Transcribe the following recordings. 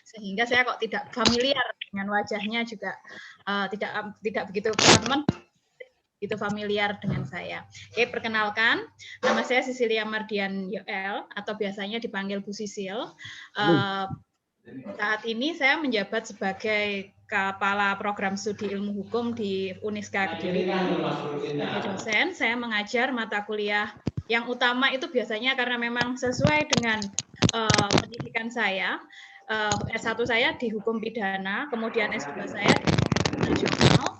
sehingga saya kok tidak familiar dengan wajahnya juga tidak begitu teman-teman itu familiar dengan saya. Oke, perkenalkan, nama saya Sisilia Mardian Yoel atau biasanya dipanggil Bu Sisil. Saat ini saya menjabat sebagai Kepala Program Studi Ilmu Hukum di Uniska Kediri. Sebagai dosen, saya mengajar mata kuliah yang utama itu biasanya karena memang sesuai dengan pendidikan saya. S1 saya di Hukum Pidana, kemudian S2 saya di Hukum Nasional.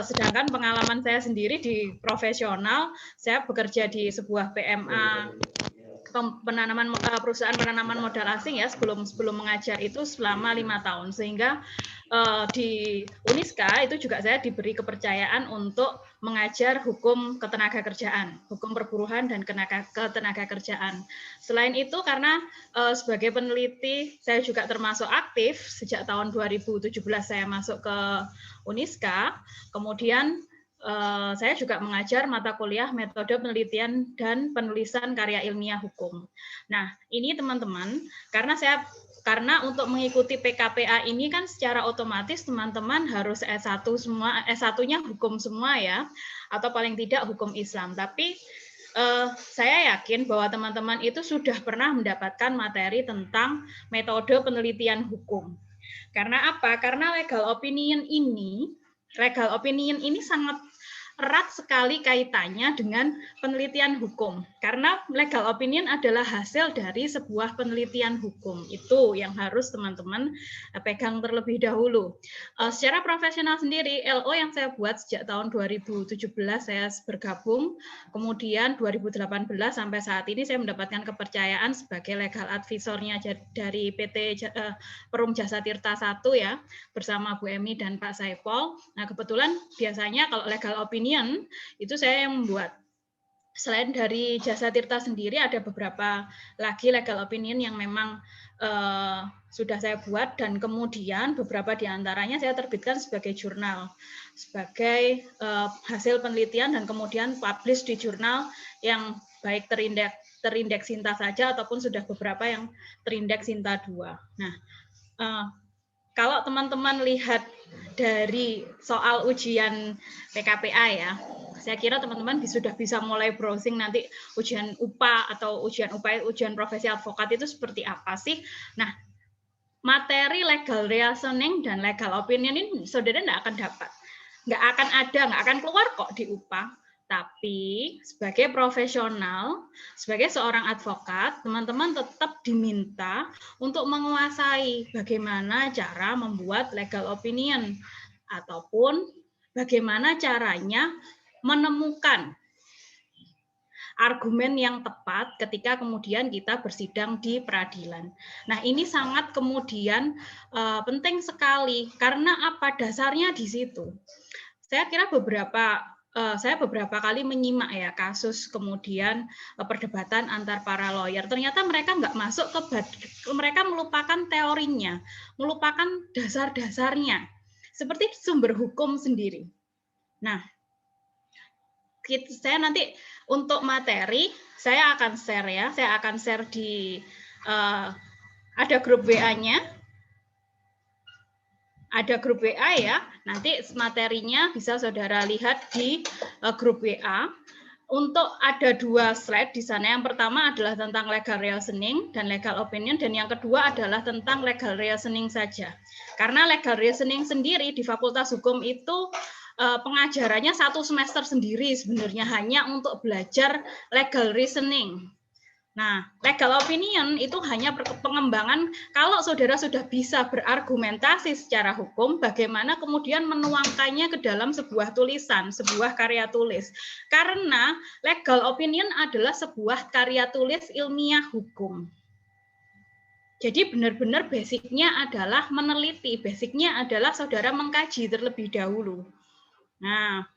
Sedangkan pengalaman saya sendiri di profesional, saya bekerja di sebuah PMA perusahaan penanaman modal asing ya sebelum mengajar itu selama 5 tahun, sehingga di Uniska itu juga saya diberi kepercayaan untuk mengajar hukum ketenagakerjaan, hukum perburuhan dan ketenagakerjaan. Selain itu karena sebagai peneliti saya juga termasuk aktif sejak tahun 2017 saya masuk ke Uniska, kemudian saya juga mengajar mata kuliah metode penelitian dan penulisan karya ilmiah hukum. Nah, ini teman-teman, karena untuk mengikuti PKPA ini kan secara otomatis teman-teman harus S1 semua, S1-nya hukum semua ya, atau paling tidak hukum Islam. Tapi saya yakin bahwa teman-teman itu sudah pernah mendapatkan materi tentang metode penelitian hukum. Karena apa? Karena legal opinion ini sangat erat sekali kaitannya dengan penelitian hukum. Karena legal opinion adalah hasil dari sebuah penelitian hukum. Itu yang harus teman-teman pegang terlebih dahulu. Secara profesional sendiri, LO yang saya buat sejak tahun 2017 saya bergabung. Kemudian 2018 sampai saat ini saya mendapatkan kepercayaan sebagai legal advisornya dari PT Perum Jasa Tirta 1 ya, bersama Bu Emi dan Pak Saipol. Nah, kebetulan biasanya kalau legal opinion itu saya yang membuat. Selain dari Jasa Tirta sendiri, ada beberapa lagi legal opinion yang memang sudah saya buat, dan kemudian beberapa diantaranya saya terbitkan sebagai jurnal, sebagai hasil penelitian dan kemudian publish di jurnal yang baik terindeks Sinta saja ataupun sudah beberapa yang terindeks Sinta 2. Nah, kalau teman-teman lihat dari soal ujian PKPA ya, saya kira teman-teman sudah bisa mulai browsing nanti ujian UPA atau ujian profesi advokat itu seperti apa sih. Nah, materi legal reasoning dan legal opinion ini saudara tidak akan dapat. Nggak akan keluar kok di UPA. Tapi sebagai profesional, sebagai seorang advokat, teman-teman tetap diminta untuk menguasai bagaimana cara membuat legal opinion ataupun bagaimana caranya menemukan argumen yang tepat ketika kemudian kita bersidang di peradilan. Nah, ini sangat kemudian penting sekali karena apa dasarnya di situ. Saya kira saya beberapa kali menyimak ya kasus kemudian perdebatan antar para lawyer. Ternyata mereka nggak masuk mereka melupakan teorinya, melupakan dasar-dasarnya, seperti sumber hukum sendiri. Nah, saya nanti untuk materi saya akan share ya, saya akan share di ada grup WA-nya. Ada grup WA ya, nanti materinya bisa saudara lihat di grup WA. Untuk ada 2 slide di sana. Yang pertama adalah tentang legal reasoning dan legal opinion, dan yang kedua adalah tentang legal reasoning saja. Karena legal reasoning sendiri di Fakultas Hukum itu pengajarannya 1 semester sendiri sebenarnya hanya untuk belajar legal reasoning. Nah, legal opinion itu hanya pengembangan kalau saudara sudah bisa berargumentasi secara hukum, bagaimana kemudian menuangkannya ke dalam sebuah tulisan, sebuah karya tulis. Karena legal opinion adalah sebuah karya tulis ilmiah hukum. Jadi benar-benar basicnya adalah meneliti, basicnya adalah saudara mengkaji terlebih dahulu. Nah,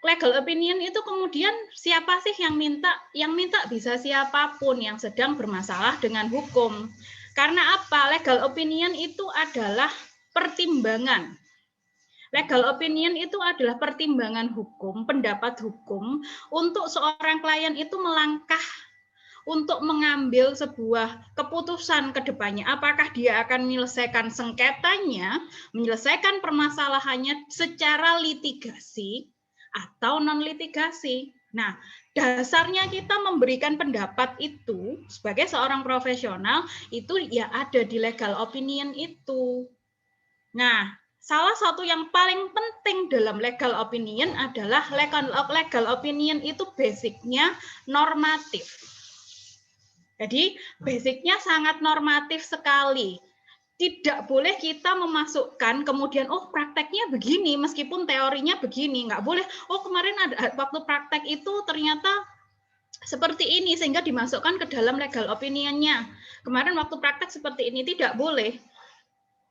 legal opinion itu kemudian siapa sih yang minta? Yang minta bisa siapapun yang sedang bermasalah dengan hukum. Karena apa? Legal opinion itu adalah pertimbangan. Legal opinion itu adalah pertimbangan hukum, pendapat hukum untuk seorang klien itu melangkah untuk mengambil sebuah keputusan ke depannya. Apakah dia akan menyelesaikan sengketanya, menyelesaikan permasalahannya secara litigasi atau non-litigasi. Nah, dasarnya kita memberikan pendapat itu sebagai seorang profesional itu ya ada di legal opinion itu. Nah, salah satu yang paling penting dalam legal opinion adalah legal opinion itu basicnya normatif. Jadi basicnya sangat normatif sekali. Tidak boleh kita memasukkan kemudian prakteknya begini meskipun teorinya begini, nggak boleh. Kemarin ada waktu praktek itu ternyata seperti ini sehingga dimasukkan ke dalam legal opinion-nya. Kemarin waktu praktek seperti ini, tidak boleh.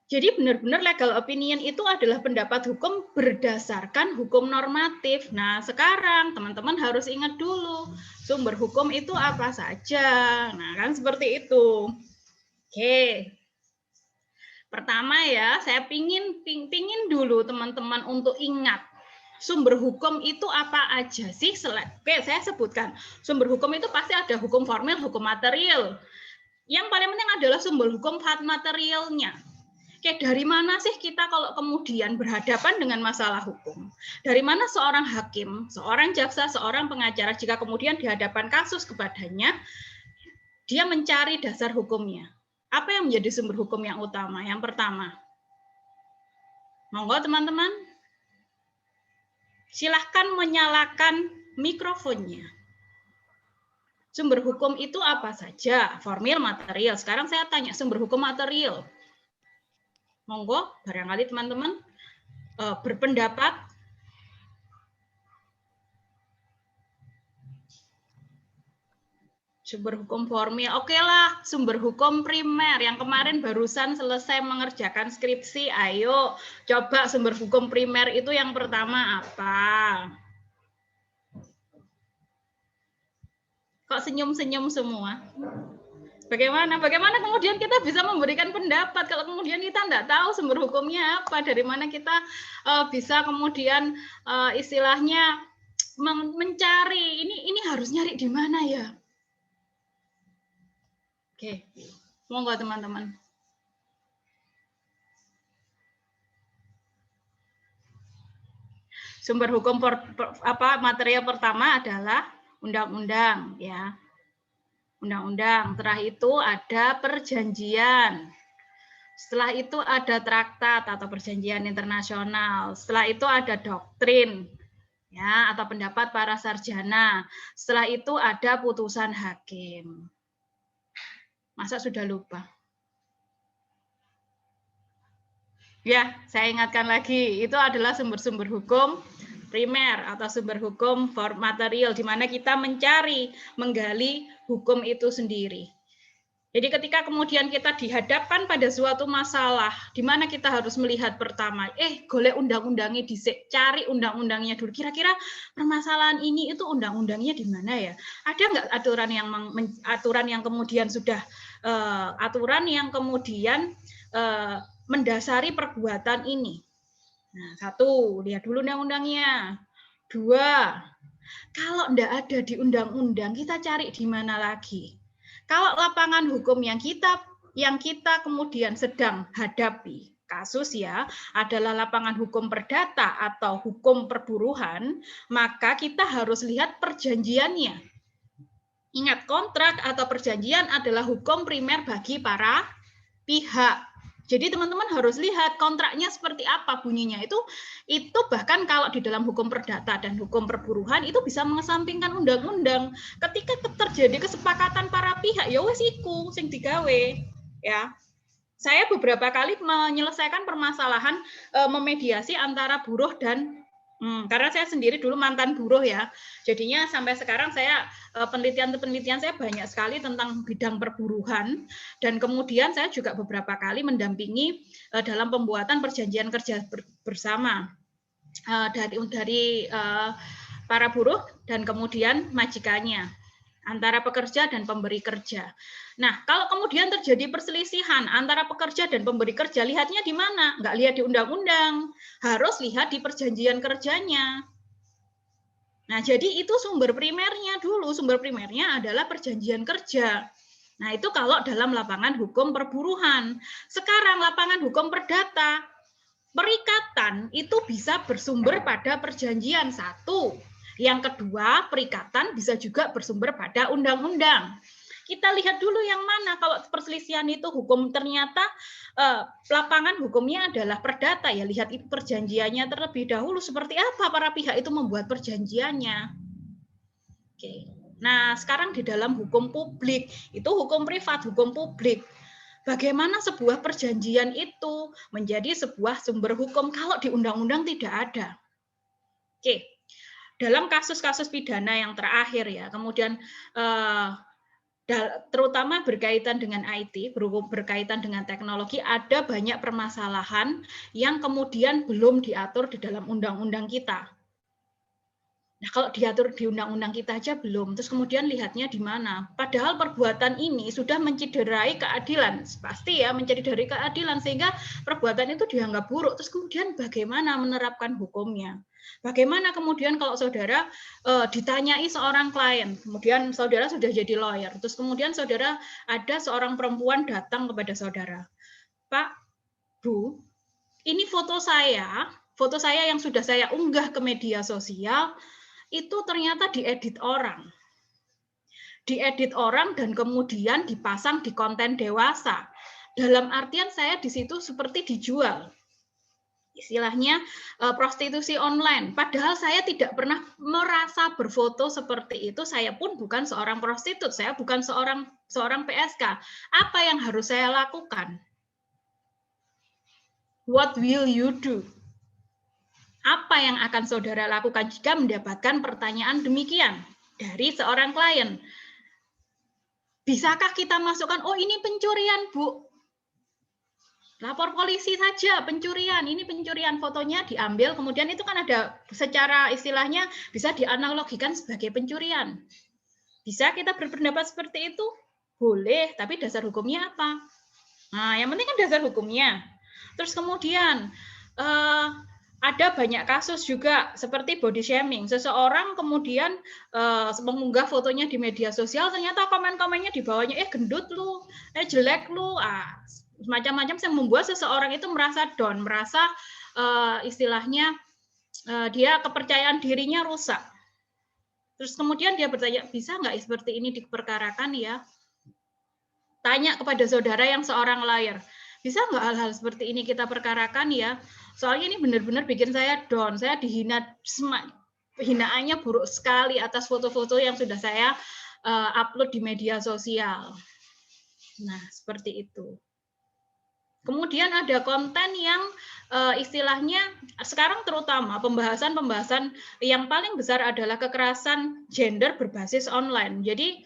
Jadi benar-benar legal opinion itu adalah pendapat hukum berdasarkan hukum normatif. Nah, sekarang teman-teman harus ingat dulu sumber hukum itu apa saja. Nah, kan seperti itu. Oke. Pertama ya, saya pingin dulu teman-teman untuk ingat sumber hukum itu apa aja sih? Oke, saya sebutkan. Sumber hukum itu pasti ada hukum formil, hukum material. Yang paling penting adalah sumber hukum materialnya. Oke, dari mana sih kita kalau kemudian berhadapan dengan masalah hukum? Dari mana seorang hakim, seorang jaksa, seorang pengacara jika kemudian dihadapan kasus kepadanya, dia mencari dasar hukumnya. Apa yang menjadi sumber hukum yang utama? Yang pertama, monggo teman-teman, silahkan menyalakan mikrofonnya. Sumber hukum itu apa saja? Formil, material. Sekarang saya tanya sumber hukum material. Monggo, barangkali teman-teman berpendapat. Sumber hukum formil, oke lah, sumber hukum primer yang kemarin barusan selesai mengerjakan skripsi, ayo coba sumber hukum primer itu yang pertama apa? Kok senyum-senyum semua? Bagaimana kemudian kita bisa memberikan pendapat kalau kemudian kita tidak tahu sumber hukumnya apa, dari mana kita bisa kemudian istilahnya mencari ini harus nyari di mana ya? Oke, monggo teman-teman. Sumber hukum material pertama adalah undang-undang ya. Undang-undang. Setelah itu ada perjanjian. Setelah itu ada traktat atau perjanjian internasional. Setelah itu ada doktrin ya atau pendapat para sarjana. Setelah itu ada putusan hakim. Masa sudah lupa? Ya, saya ingatkan lagi, itu adalah sumber-sumber hukum primer atau sumber hukum material, di mana kita mencari, menggali hukum itu sendiri. Jadi ketika kemudian kita dihadapkan pada suatu masalah, di mana kita harus melihat pertama, golek undang-undangnya dhisik, cari undang-undangnya dulu. Kira-kira permasalahan ini itu undang-undangnya di mana ya? Ada nggak aturan yang kemudian sudah aturan yang kemudian mendasari perbuatan ini? Nah, satu, lihat dulu undang-undangnya. Dua, kalau enggak ada di undang-undang, kita cari di mana lagi? Kalau lapangan hukum yang kita kemudian sedang hadapi, kasus ya, adalah lapangan hukum perdata atau hukum perburuhan, maka kita harus lihat perjanjiannya. Ingat, kontrak atau perjanjian adalah hukum primer bagi para pihak. Jadi teman-teman harus lihat kontraknya seperti apa bunyinya. Itu bahkan kalau di dalam hukum perdata dan hukum perburuhan itu bisa mengesampingkan undang-undang. Ketika terjadi kesepakatan para pihak, ya wes iku sing digawe. Ya. Saya beberapa kali menyelesaikan permasalahan memediasi antara buruh dan karena saya sendiri dulu mantan buruh ya, jadinya sampai sekarang saya penelitian saya banyak sekali tentang bidang perburuhan, dan kemudian saya juga beberapa kali mendampingi dalam pembuatan perjanjian kerja bersama dari para buruh dan kemudian majikannya, antara pekerja dan pemberi kerja. Nah, kalau kemudian terjadi perselisihan antara pekerja dan pemberi kerja, lihatnya di mana? Nggak lihat di undang-undang, harus lihat di perjanjian kerjanya. Nah, jadi itu sumber primernya dulu. Sumber primernya adalah perjanjian kerja. Nah, itu kalau dalam lapangan hukum perburuhan. Sekarang lapangan hukum perdata, perikatan itu bisa bersumber pada perjanjian satu. Yang kedua, perikatan bisa juga bersumber pada undang-undang. Kita lihat dulu yang mana. Kalau perselisihan itu hukum ternyata lapangan hukumnya adalah perdata, ya lihat itu perjanjiannya terlebih dahulu seperti apa para pihak itu membuat perjanjiannya. Oke. Nah, sekarang di dalam hukum publik, itu hukum privat, hukum publik. Bagaimana sebuah perjanjian itu menjadi sebuah sumber hukum kalau di undang-undang tidak ada. Oke. Dalam kasus-kasus pidana yang terakhir ya, kemudian terutama berkaitan dengan IT, berkaitan dengan teknologi, ada banyak permasalahan yang kemudian belum diatur di dalam undang-undang kita. Nah, kalau diatur di undang-undang kita aja belum, terus kemudian lihatnya di mana? Padahal perbuatan ini sudah mencederai keadilan, pasti ya mencederai keadilan, sehingga perbuatan itu dianggap buruk. Terus kemudian bagaimana menerapkan hukumnya? Bagaimana kemudian kalau saudara ditanyai seorang klien, kemudian saudara sudah jadi lawyer, terus kemudian saudara ada seorang perempuan datang kepada saudara, Pak, Bu, ini foto saya yang sudah saya unggah ke media sosial, itu ternyata diedit orang. Diedit orang dan kemudian dipasang di konten dewasa. Dalam artian saya di situ seperti dijual. Istilahnya prostitusi online. Padahal saya tidak pernah merasa berfoto seperti itu. Saya pun bukan seorang prostitut, saya bukan seorang PSK. Apa yang harus saya lakukan? What will you do? Apa yang akan saudara lakukan jika mendapatkan pertanyaan demikian dari seorang klien? Bisakah kita masukkan, oh ini pencurian, Bu? Lapor polisi saja, pencurian, ini pencurian, fotonya diambil, kemudian itu kan ada secara istilahnya bisa dianalogikan sebagai pencurian. Bisa kita berpendapat seperti itu? Boleh, tapi dasar hukumnya apa? Nah, yang penting kan dasar hukumnya. Terus kemudian, ada banyak kasus juga seperti body shaming. Seseorang kemudian mengunggah fotonya di media sosial, ternyata komen-komennya di bawahnya, gendut lu, jelek lu, macam-macam yang membuat seseorang itu merasa down, merasa istilahnya dia kepercayaan dirinya rusak. Terus kemudian dia bertanya, bisa nggak seperti ini diperkarakan ya? Tanya kepada saudara yang seorang lawyer, bisa nggak hal-hal seperti ini kita perkarakan ya? Soalnya ini benar-benar bikin saya down, saya dihina, hinaannya buruk sekali atas foto-foto yang sudah saya upload di media sosial. Nah, seperti itu. Kemudian ada konten yang istilahnya sekarang terutama pembahasan yang paling besar adalah kekerasan gender berbasis online. Jadi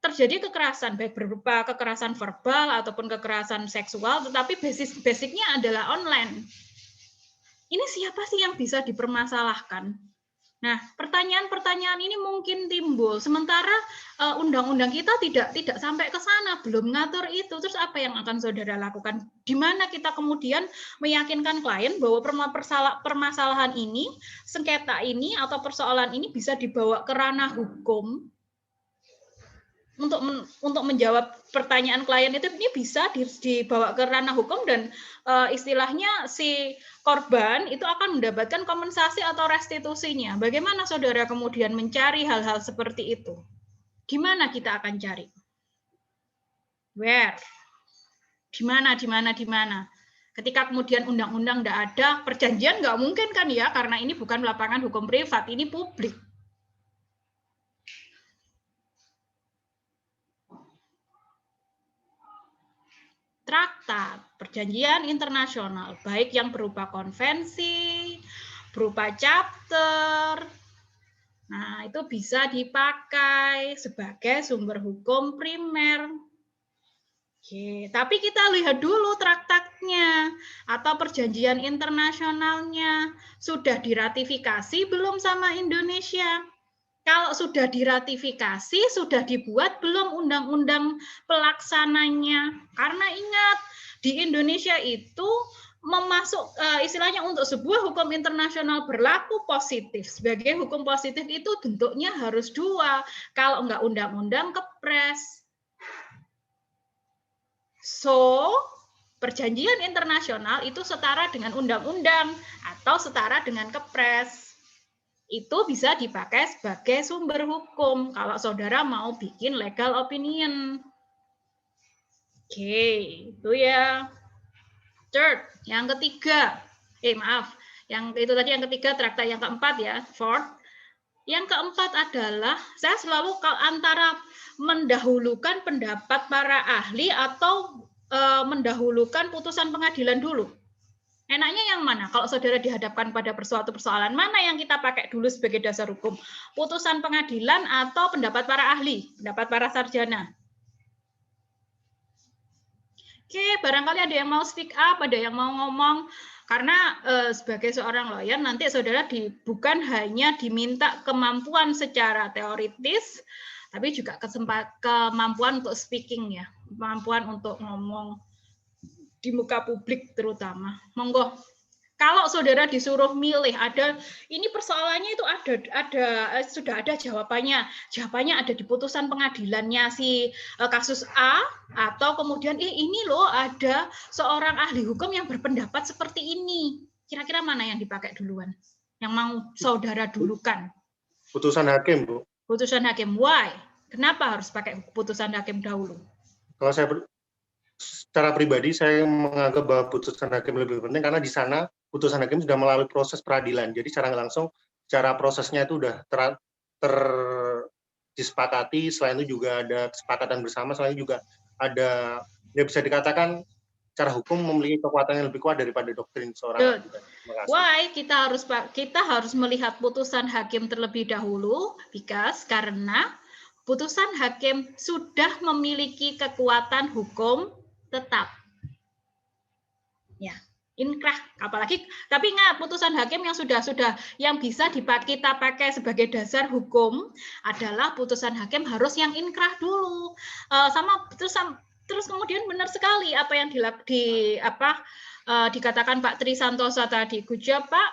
terjadi kekerasan baik berupa kekerasan verbal ataupun kekerasan seksual, tetapi basicnya adalah online. Ini siapa sih yang bisa dipermasalahkan? Nah, pertanyaan-pertanyaan ini mungkin timbul, sementara undang-undang kita tidak sampai ke sana, belum ngatur itu. Terus apa yang akan saudara lakukan? Di mana kita kemudian meyakinkan klien bahwa permasalahan ini, sengketa ini, atau persoalan ini bisa dibawa ke ranah hukum untuk menjawab pertanyaan klien itu, ini bisa dibawa ke ranah hukum dan istilahnya si korban itu akan mendapatkan kompensasi atau restitusinya. Bagaimana saudara kemudian mencari hal-hal seperti itu? Gimana kita akan cari? Where? Di mana? Ketika kemudian undang-undang tidak ada, perjanjian nggak mungkin kan ya, karena ini bukan lapangan hukum privat, ini publik. Traktat, perjanjian internasional, baik yang berupa konvensi, berupa chapter. Nah, itu bisa dipakai sebagai sumber hukum primer. Oke, tapi kita lihat dulu traktatnya atau perjanjian internasionalnya. Sudah diratifikasi belum sama Indonesia? Kalau sudah diratifikasi, sudah dibuat belum undang-undang pelaksananya? Karena ingat, di Indonesia itu istilahnya untuk sebuah hukum internasional berlaku positif sebagai hukum positif itu bentuknya harus dua. Kalau enggak undang-undang, kepres. So, perjanjian internasional itu setara dengan undang-undang atau setara dengan kepres. Itu bisa dipakai sebagai sumber hukum kalau saudara mau bikin legal opinion. Oke, itu ya. Third, yang ketiga. Yang itu tadi yang ketiga, traktat yang keempat ya, fourth. Yang keempat adalah saya selalu antara mendahulukan pendapat para ahli atau mendahulukan putusan pengadilan dulu. Enaknya yang mana? Kalau saudara dihadapkan pada suatu persoalan, mana yang kita pakai dulu sebagai dasar hukum? Putusan pengadilan atau pendapat para ahli, pendapat para sarjana? Oke, barangkali ada yang mau speak up, ada yang mau ngomong. Karena sebagai seorang lawyer, nanti saudara bukan hanya diminta kemampuan secara teoritis, tapi juga kemampuan untuk speaking ya, kemampuan untuk ngomong di muka publik terutama. Monggo. Kalau saudara disuruh milih, ini persoalannya itu sudah ada jawabannya. Jawabannya ada di putusan pengadilannya si kasus A, atau kemudian ini loh ada seorang ahli hukum yang berpendapat seperti ini. Kira-kira mana yang dipakai duluan? Yang mau saudara dulukan? Putusan hakim, Bu. Putusan hakim. Why? Kenapa harus pakai putusan hakim dahulu? Kalau saya secara pribadi saya menganggap bahwa putusan hakim lebih penting karena di sana putusan hakim sudah melalui proses peradilan. Jadi secara langsung, secara prosesnya itu sudah disepakati. Selain itu juga ada kesepakatan bersama. Selain itu juga ada, ya bisa dikatakan secara hukum memiliki kekuatan yang lebih kuat daripada doktrin seorang. Why kita harus melihat putusan hakim terlebih dahulu? Karena putusan hakim sudah memiliki kekuatan hukum tetap. Ya. Inkrah, apalagi tapi ingat putusan hakim yang sudah yang bisa kita pakai sebagai dasar hukum adalah putusan hakim harus yang inkrah dulu. Terus kemudian benar sekali apa yang dikatakan Pak Tri Santosa tadi, Gujab Pak,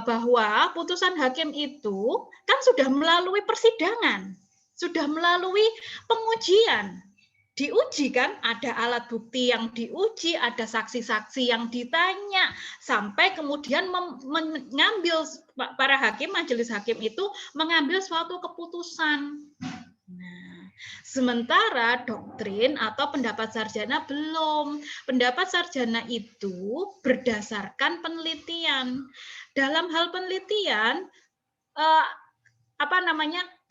bahwa putusan hakim itu kan sudah melalui persidangan, sudah melalui pengujian. Diuji kan, ada alat bukti yang diuji, ada saksi-saksi yang ditanya, sampai kemudian mengambil para hakim, majelis hakim itu mengambil suatu keputusan. Nah, sementara doktrin atau pendapat sarjana belum. Pendapat sarjana itu berdasarkan penelitian. Dalam hal penelitian,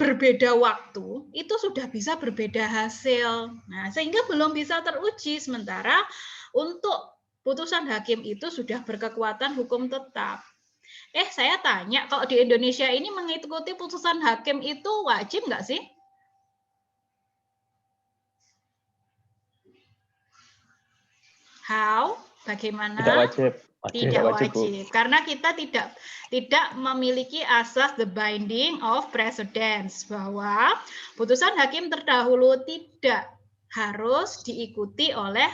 berbeda waktu, itu sudah bisa berbeda hasil. Nah, sehingga belum bisa teruji, sementara untuk putusan hakim itu sudah berkekuatan hukum tetap. Saya tanya, kalau di Indonesia ini mengikuti putusan hakim itu wajib nggak sih? Bagaimana? Tidak wajib. Tidak wajib, karena kita tidak memiliki asas the binding of precedents, bahwa putusan hakim terdahulu tidak harus diikuti oleh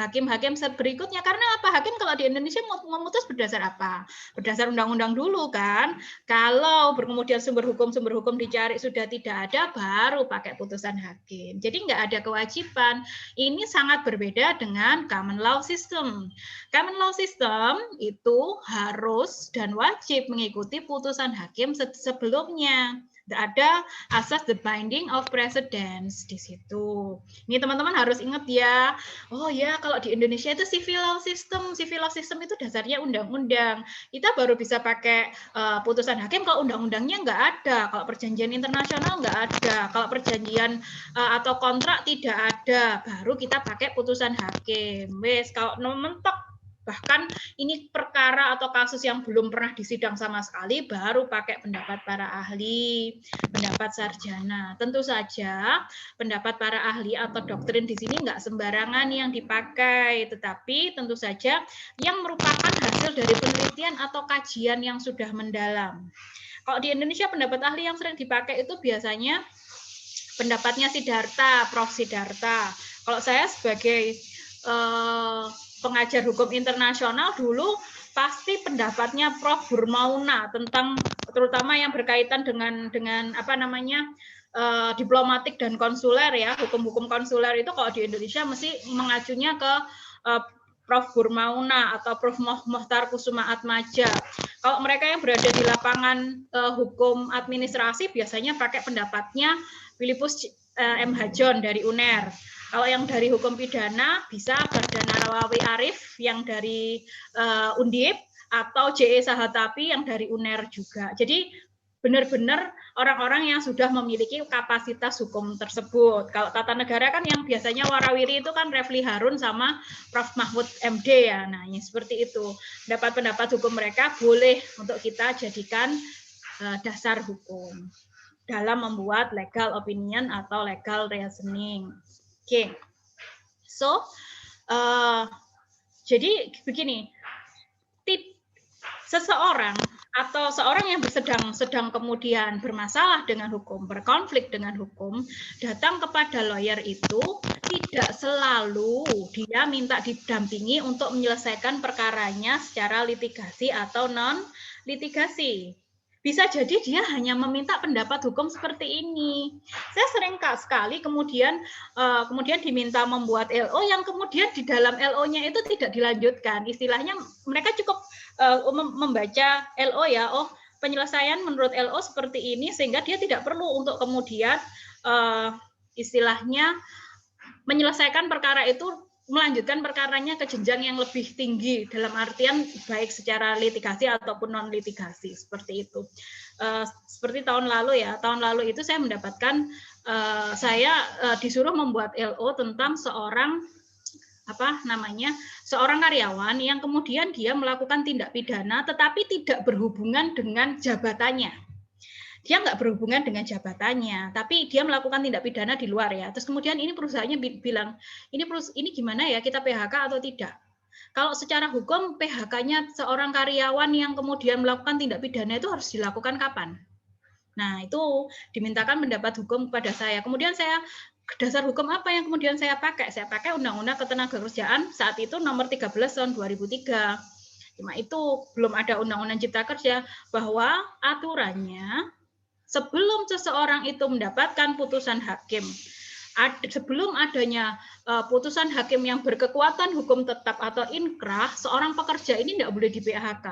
hakim-hakim berikutnya. Karena apa? Hakim kalau di Indonesia memutus berdasar apa? Berdasar undang-undang dulu kan. Kalau kemudian sumber hukum dicari sudah tidak ada, baru pakai putusan hakim. Jadi nggak ada kewajiban. Ini sangat berbeda dengan common law system. Common law system itu harus dan wajib mengikuti putusan hakim sebelumnya. Ada asas the binding of precedents di situ. Ini teman-teman harus ingat ya. Oh ya, kalau di Indonesia itu civil law system itu dasarnya undang-undang. Kita baru bisa pakai putusan hakim kalau undang-undangnya nggak ada. Kalau perjanjian internasional nggak ada. Kalau perjanjian atau kontrak tidak ada. Baru kita pakai putusan hakim. Wes, kalau mentok bahkan ini perkara atau kasus yang belum pernah disidang sama sekali, baru pakai pendapat para ahli, pendapat sarjana. Tentu saja pendapat para ahli atau doktrin di sini nggak sembarangan yang dipakai, tetapi tentu saja yang merupakan hasil dari penelitian atau kajian yang sudah mendalam. Kalau di Indonesia pendapat ahli yang sering dipakai itu biasanya pendapatnya Siddhartha, Prof. Siddhartha. Kalau saya sebagai pengajar hukum internasional dulu pasti pendapatnya Prof. Burmauna tentang terutama yang berkaitan dengan apa namanya diplomatik dan konsuler ya, hukum-hukum konsuler itu kalau di Indonesia mesti mengacunya ke Prof. Burmauna atau Prof. Mohtar Kusuma Atmaja. Kalau mereka yang berada di lapangan hukum administrasi biasanya pakai pendapatnya Philippus M. Hajon dari UNER. Kalau yang dari hukum pidana bisa Bardana Rawawi Arif yang dari Undip atau J.E. Sahatapi yang dari UNER juga. Jadi benar-benar orang-orang yang sudah memiliki kapasitas hukum tersebut. Kalau tata negara kan yang biasanya warawiri itu kan Refli Harun sama Prof. Mahfud MD ya. Nah, ini seperti itu. Pendapat-pendapat hukum mereka boleh untuk kita jadikan dasar hukum dalam membuat legal opinion atau legal reasoning. Oke. So, jadi begini. Seseorang atau seorang yang sedang kemudian bermasalah dengan hukum, berkonflik dengan hukum, datang kepada lawyer itu tidak selalu dia minta didampingi untuk menyelesaikan perkaranya secara litigasi atau non litigasi. Bisa jadi dia hanya meminta pendapat hukum seperti ini. Saya sering sekali kemudian diminta membuat LO yang kemudian di dalam LO-nya itu tidak dilanjutkan. Istilahnya mereka cukup membaca LO ya, oh penyelesaian menurut LO seperti ini sehingga dia tidak perlu untuk kemudian istilahnya menyelesaikan perkara itu, melanjutkan perkaranya ke jenjang yang lebih tinggi dalam artian baik secara litigasi ataupun non litigasi seperti itu. Seperti tahun lalu ya, tahun lalu itu saya mendapatkan disuruh membuat LO tentang seorang seorang karyawan yang kemudian dia melakukan tindak pidana tetapi tidak berhubungan dengan jabatannya. Dia nggak berhubungan dengan jabatannya, tapi dia melakukan tindak pidana di luar ya. Terus kemudian ini perusahaannya bilang, ini gimana ya, kita PHK atau tidak? Kalau secara hukum PHK-nya seorang karyawan yang kemudian melakukan tindak pidana itu harus dilakukan kapan? Nah, itu dimintakan pendapat hukum kepada saya. Kemudian saya dasar hukum apa yang kemudian saya pakai? Saya pakai Undang-Undang Ketenagakerjaan saat itu nomor 13 tahun 2003. Cuma itu belum ada Undang-Undang Cipta Kerja bahwa aturannya sebelum seseorang itu mendapatkan putusan hakim, sebelum adanya putusan hakim yang berkekuatan hukum tetap atau inkrah, seorang pekerja ini tidak boleh di PHK.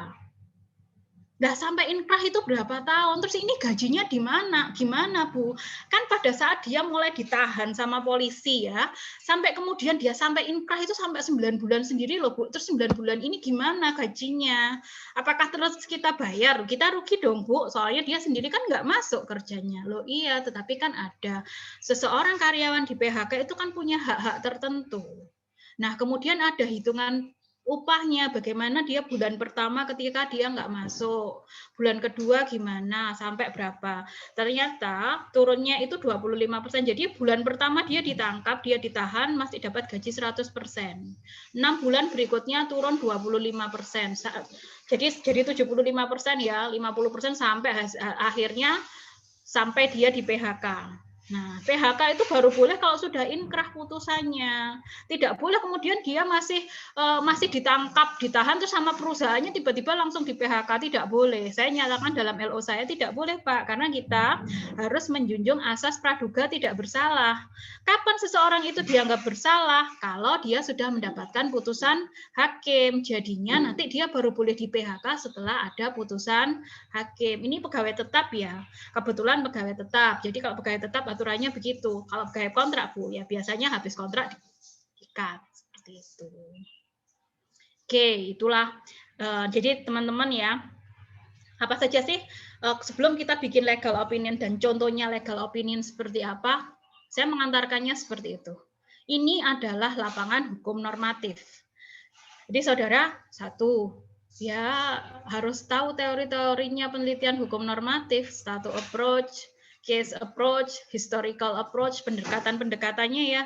Nah, sampai inkrah itu berapa tahun? Terus ini gajinya di mana? Gimana, Bu? Kan pada saat dia mulai ditahan sama polisi ya, sampai kemudian dia sampai inkrah itu sampai 9 bulan sendiri loh, Bu. Terus 9 bulan ini gimana gajinya? Apakah terus kita bayar? Kita rugi dong, Bu. Soalnya dia sendiri kan nggak masuk kerjanya. Loh iya, tetapi kan ada seseorang karyawan di PHK itu kan punya hak-hak tertentu. Nah, kemudian ada hitungan upahnya, bagaimana dia bulan pertama ketika dia nggak masuk, bulan kedua gimana, sampai berapa. Ternyata turunnya itu 25%, jadi bulan pertama dia ditangkap, dia ditahan, masih dapat gaji 100%. 6 bulan berikutnya turun 25%. Jadi 75% ya, 50% sampai akhirnya sampai dia di PHK. Nah, PHK itu baru boleh kalau sudah inkrah putusannya. Tidak boleh kemudian dia masih ditangkap, ditahan terus sama perusahaannya tiba-tiba langsung di PHK. Tidak boleh. Saya nyatakan dalam LO saya tidak boleh, Pak, karena kita harus menjunjung asas praduga tidak bersalah. Kapan seseorang itu dianggap bersalah? Kalau dia sudah mendapatkan putusan hakim. Jadinya nanti dia baru boleh di PHK setelah ada putusan hakim. Ini pegawai tetap ya. Kebetulan pegawai tetap. Jadi kalau pegawai tetap aturannya begitu. Kalau pegawai kontrak, Bu, ya biasanya habis kontrak diikat seperti itu. Oke, itulah. Jadi teman-teman ya, apa saja sih sebelum kita bikin legal opinion dan contohnya legal opinion seperti apa, saya mengantarkannya seperti itu. Ini adalah lapangan hukum normatif. Jadi saudara, satu, ya harus tahu teori-teorinya penelitian hukum normatif, status approach, case approach, historical approach, pendekatan-pendekatannya ya.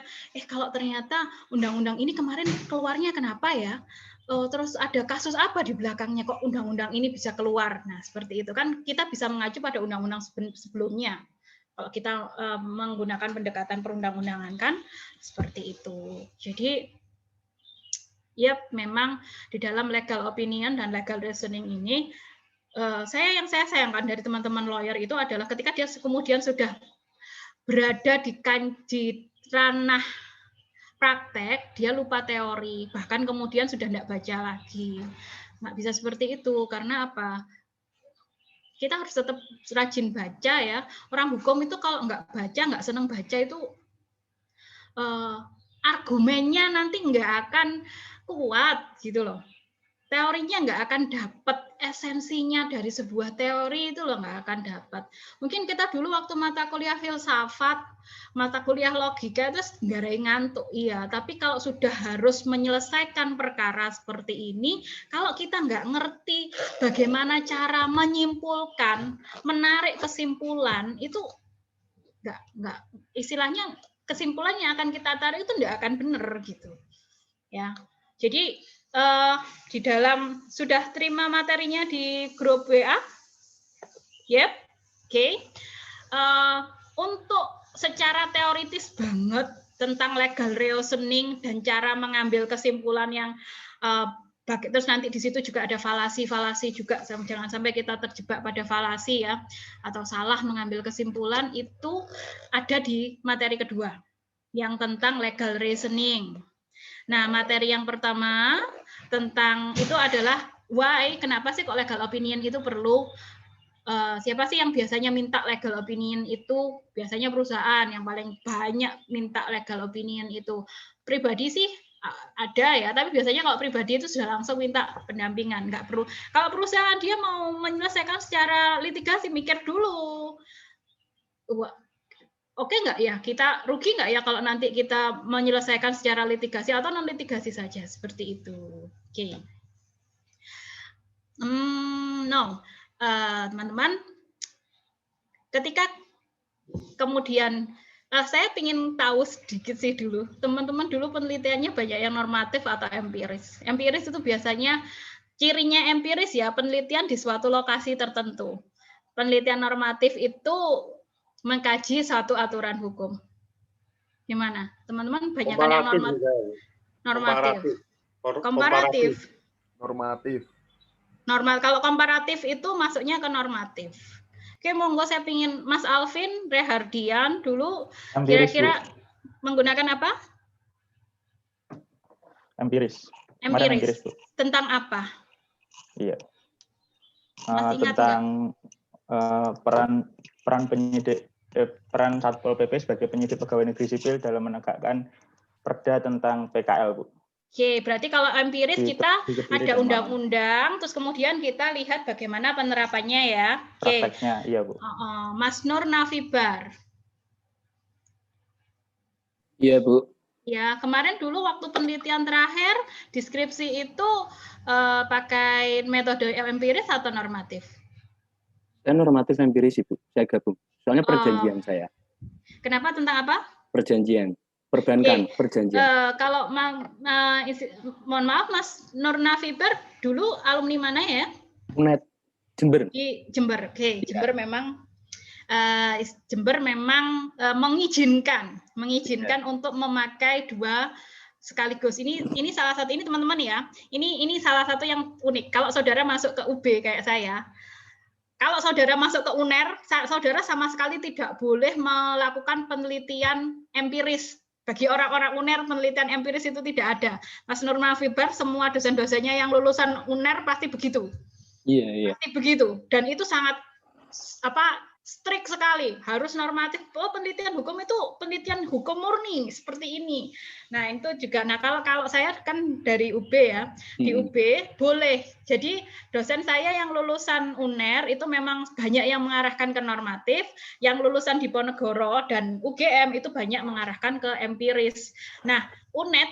Kalau ternyata undang-undang ini kemarin keluarnya kenapa ya? Terus ada kasus apa di belakangnya kok undang-undang ini bisa keluar? Nah, seperti itu kan kita bisa mengacu pada undang-undang sebelumnya. Kalau kita menggunakan pendekatan perundang-undangan kan seperti itu. Jadi Yap, memang di dalam legal opinion dan legal reasoning ini, yang saya sayangkan dari teman-teman lawyer itu adalah ketika dia kemudian sudah berada di ranah praktek, dia lupa teori, bahkan kemudian sudah tidak baca lagi. Nggak bisa seperti itu, karena apa? Kita harus tetap rajin baca ya. Orang hukum itu kalau nggak baca, nggak senang baca itu argumennya nanti nggak akan kuat gitu loh. Teorinya nggak akan dapat esensinya dari sebuah teori itu loh, nggak akan dapat. Mungkin kita dulu waktu mata kuliah filsafat, mata kuliah logika itu nggak ngantuk, iya. Tapi kalau sudah harus menyelesaikan perkara seperti ini, kalau kita nggak ngerti bagaimana cara menyimpulkan, menarik kesimpulan, itu nggak istilahnya kesimpulan yang akan kita tarik itu nggak akan benar gitu, ya. Jadi di dalam sudah terima materinya di grup WA, yep, oke. Untuk secara teoritis banget tentang legal reasoning dan cara mengambil kesimpulan yang terus nanti di situ juga ada falasi juga, jangan sampai kita terjebak pada falasi ya atau salah mengambil kesimpulan, itu ada di materi kedua yang tentang legal reasoning. Nah, materi yang pertama tentang itu adalah why, kenapa sih kok legal opinion itu perlu? Siapa sih yang biasanya minta legal opinion itu? Biasanya perusahaan yang paling banyak minta legal opinion itu. Pribadi sih ada ya, tapi biasanya kalau pribadi itu sudah langsung minta pendampingan, nggak perlu. Kalau perusahaan dia mau menyelesaikan secara litigasi, mikir dulu. Oke nggak ya, kita rugi nggak ya kalau nanti kita menyelesaikan secara litigasi atau non litigasi saja, seperti itu. Oke. No, teman-teman, ketika kemudian saya ingin tahu sedikit sih dulu, teman-teman dulu penelitiannya banyak yang normatif atau empiris. Empiris itu biasanya cirinya empiris ya, penelitian di suatu lokasi tertentu. Penelitian normatif itu mengkaji satu aturan hukum. Gimana? Teman-teman banyak kan yang normatif. Komparatif. Normal. Kalau komparatif itu masuknya ke normatif. Oke, monggo saya pingin Mas Alvin Rehardian dulu kira-kira menggunakan apa? Empiris. Empiris. Tentang apa? Iya. Tentang peran penyidik peran Satpol PP sebagai penyidik pegawai negeri sipil dalam menegakkan perda tentang PKL, Bu. Oke, berarti kalau empiris kita ada undang-undang, terus kemudian kita lihat bagaimana penerapannya ya. Oke. Prakteknya, iya Bu. Mas Nur Nafibar. Iya Bu. Ya, kemarin dulu waktu penelitian terakhir, deskripsi itu pakai metode empiris atau normatif? Saya normatif empiris Ibu, saya gabung. Soalnya perjanjian saya. Kenapa, tentang apa? Perjanjian, perbankan, perjanjian. Kalau mohon maaf Mas Nur Nafibar dulu alumni mana ya? UNED, Jember. Di Jember, oke. Ya. Jember memang mengizinkan ya, untuk memakai dua sekaligus. Ini salah satu, ini teman-teman ya. Ini salah satu yang unik. Kalau saudara masuk ke UB kayak saya, kalau saudara masuk ke UNER, saudara sama sekali tidak boleh melakukan penelitian empiris. Bagi orang-orang UNER, penelitian empiris itu tidak ada. Mas Nur Nafibar, semua dosen-dosennya yang lulusan UNER pasti begitu. Iya. Pasti begitu. Dan itu sangat strict sekali, harus normatif. Penelitian hukum itu penelitian hukum murni seperti ini. Nah, itu juga. Nah, kalau saya kan dari UB ya, di UB boleh. Jadi dosen saya yang lulusan UNER itu memang banyak yang mengarahkan ke normatif, yang lulusan Diponegoro dan UGM itu banyak mengarahkan ke empiris. Nah, UNED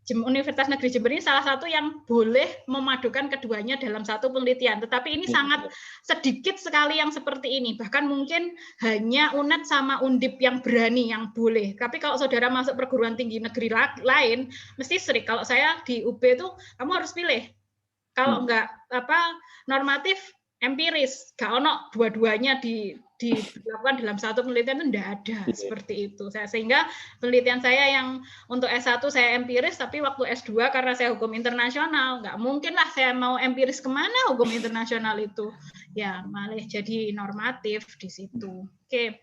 Universitas Negeri Jember ini salah satu yang boleh memadukan keduanya dalam satu penelitian. Tetapi ini sangat sedikit sekali yang seperti ini. Bahkan mungkin hanya UNED sama Undip yang berani, yang boleh. Tapi kalau saudara masuk perguruan tinggi negeri lain, mesti strict. Kalau saya di UB itu, kamu harus pilih. Kalau enggak normatif, empiris, gak ono dua-duanya dilakukan dalam satu penelitian itu tidak ada seperti itu. Sehingga penelitian saya yang untuk S1 saya empiris, tapi waktu S2 karena saya hukum internasional, nggak mungkin lah saya mau empiris kemana hukum internasional itu. Ya malah jadi normatif di situ. Oke,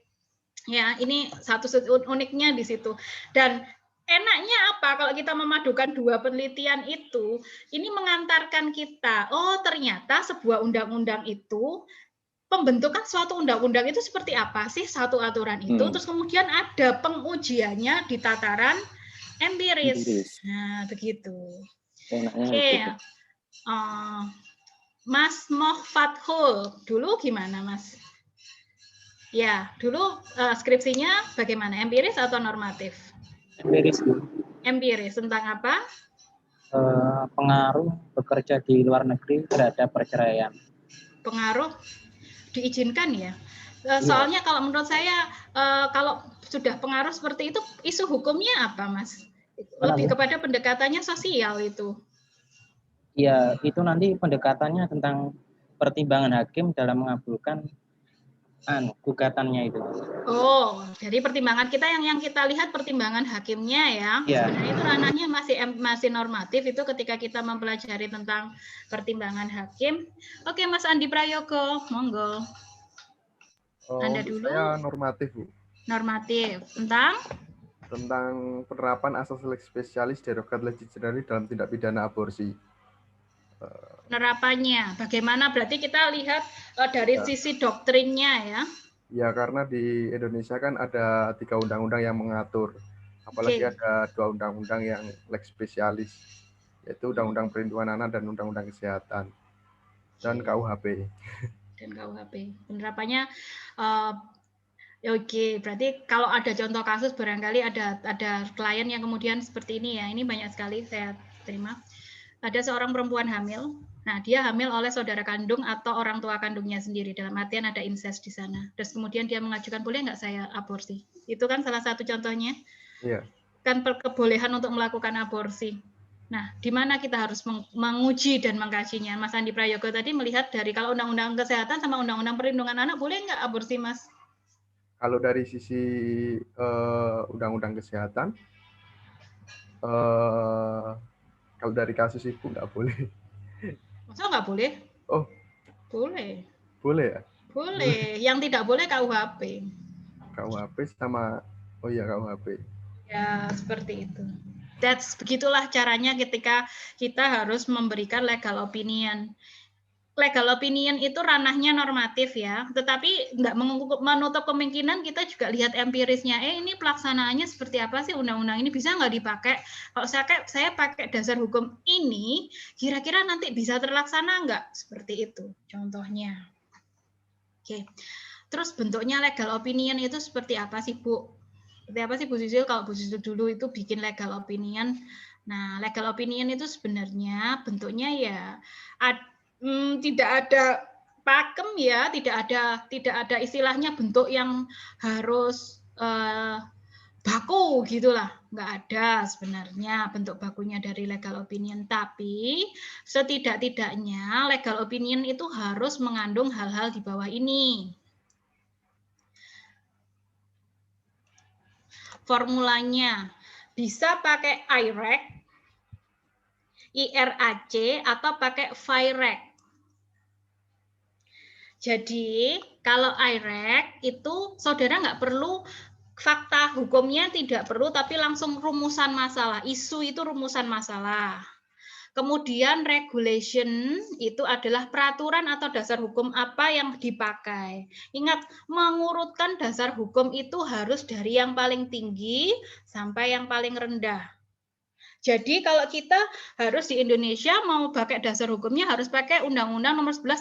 ya ini satu uniknya di situ. Dan enaknya apa kalau kita memadukan dua penelitian itu, ini mengantarkan kita, oh ternyata sebuah undang-undang itu, pembentukan suatu undang-undang itu seperti apa sih satu aturan itu, terus kemudian ada pengujiannya di tataran empiris. Nah, begitu. Oke. Mas Mohfathul, dulu gimana Mas? Ya, dulu skripsinya bagaimana? Empiris atau normatif? Empiris. Empiris tentang apa? Pengaruh bekerja di luar negeri terhadap perceraian. Pengaruh diizinkan ya. Soalnya kalau menurut saya kalau sudah pengaruh seperti itu, isu hukumnya apa, Mas? Lebih kepada pendekatannya sosial itu. Ya, itu nanti pendekatannya tentang pertimbangan hakim dalam mengabulkan gugatannya itu. Oh, jadi pertimbangan kita yang kita lihat pertimbangan hakimnya ya. Sebenarnya itu ranahnya masih normatif itu ketika kita mempelajari tentang pertimbangan hakim. Oke, Mas Andi Prayogo, monggo. Anda dulu. Saya normatif, Bu. Normatif tentang penerapan asas lex specialis derogat legis generalis dalam tindak pidana aborsi. Penerapannya, bagaimana? Berarti kita lihat dari sisi doktrinnya ya. Ya, karena di Indonesia kan ada 3 undang-undang yang mengatur. Apalagi ada 2 undang-undang yang lex specialis, yaitu Undang-Undang Perlindungan Anak dan Undang-Undang Kesehatan. Dan KUHP. Dan KUHP. Penerapannya, oke, berarti kalau ada contoh kasus barangkali ada klien yang kemudian seperti ini ya. Ini banyak sekali saya terima. Ada seorang perempuan hamil. Nah, dia hamil oleh saudara kandung atau orang tua kandungnya sendiri. Dalam artian ada incest di sana. Terus kemudian dia mengajukan, boleh nggak saya aborsi? Itu kan salah satu contohnya. Iya. Kan kebolehan untuk melakukan aborsi. Nah, di mana kita harus menguji dan mengkajinya? Mas Andi Prayogo tadi melihat dari kalau Undang-Undang Kesehatan sama Undang-Undang Perlindungan Anak, boleh nggak aborsi, Mas? Kalau dari sisi Undang-Undang Kesehatan, kalau dari kasus ibu nggak boleh. Masa nggak boleh? Oh, boleh. Boleh ya? Boleh. Yang tidak boleh KUHP. KUHP sama, oh iya KUHP. Ya, seperti itu. Begitulah caranya ketika kita harus memberikan legal opinion. Legal opinion itu ranahnya normatif ya, tetapi nggak menutup kemungkinan kita juga lihat empirisnya. Ini pelaksanaannya seperti apa sih undang-undang ini, bisa nggak dipakai? Kalau saya pakai dasar hukum ini, kira-kira nanti bisa terlaksana nggak? Seperti itu contohnya. Oke. Terus bentuknya legal opinion itu seperti apa sih, Bu? Seperti apa sih Bu Sisil? Kalau Bu Sisil dulu itu bikin legal opinion. Nah, legal opinion itu sebenarnya bentuknya ya tidak ada pakem ya, tidak ada istilahnya bentuk yang harus baku gitulah, nggak ada sebenarnya bentuk bakunya dari legal opinion. Tapi setidak-tidaknya legal opinion itu harus mengandung hal-hal di bawah ini. Formulanya bisa pakai IRAC, IRAC atau pakai FIRAC. Jadi kalau IRAC itu saudara nggak perlu fakta hukumnya, tidak perlu, tapi langsung rumusan masalah. Isu itu rumusan masalah. Kemudian regulation itu adalah peraturan atau dasar hukum apa yang dipakai. Ingat, mengurutkan dasar hukum itu harus dari yang paling tinggi sampai yang paling rendah. Jadi kalau kita harus di Indonesia mau pakai dasar hukumnya harus pakai Undang-Undang Nomor 11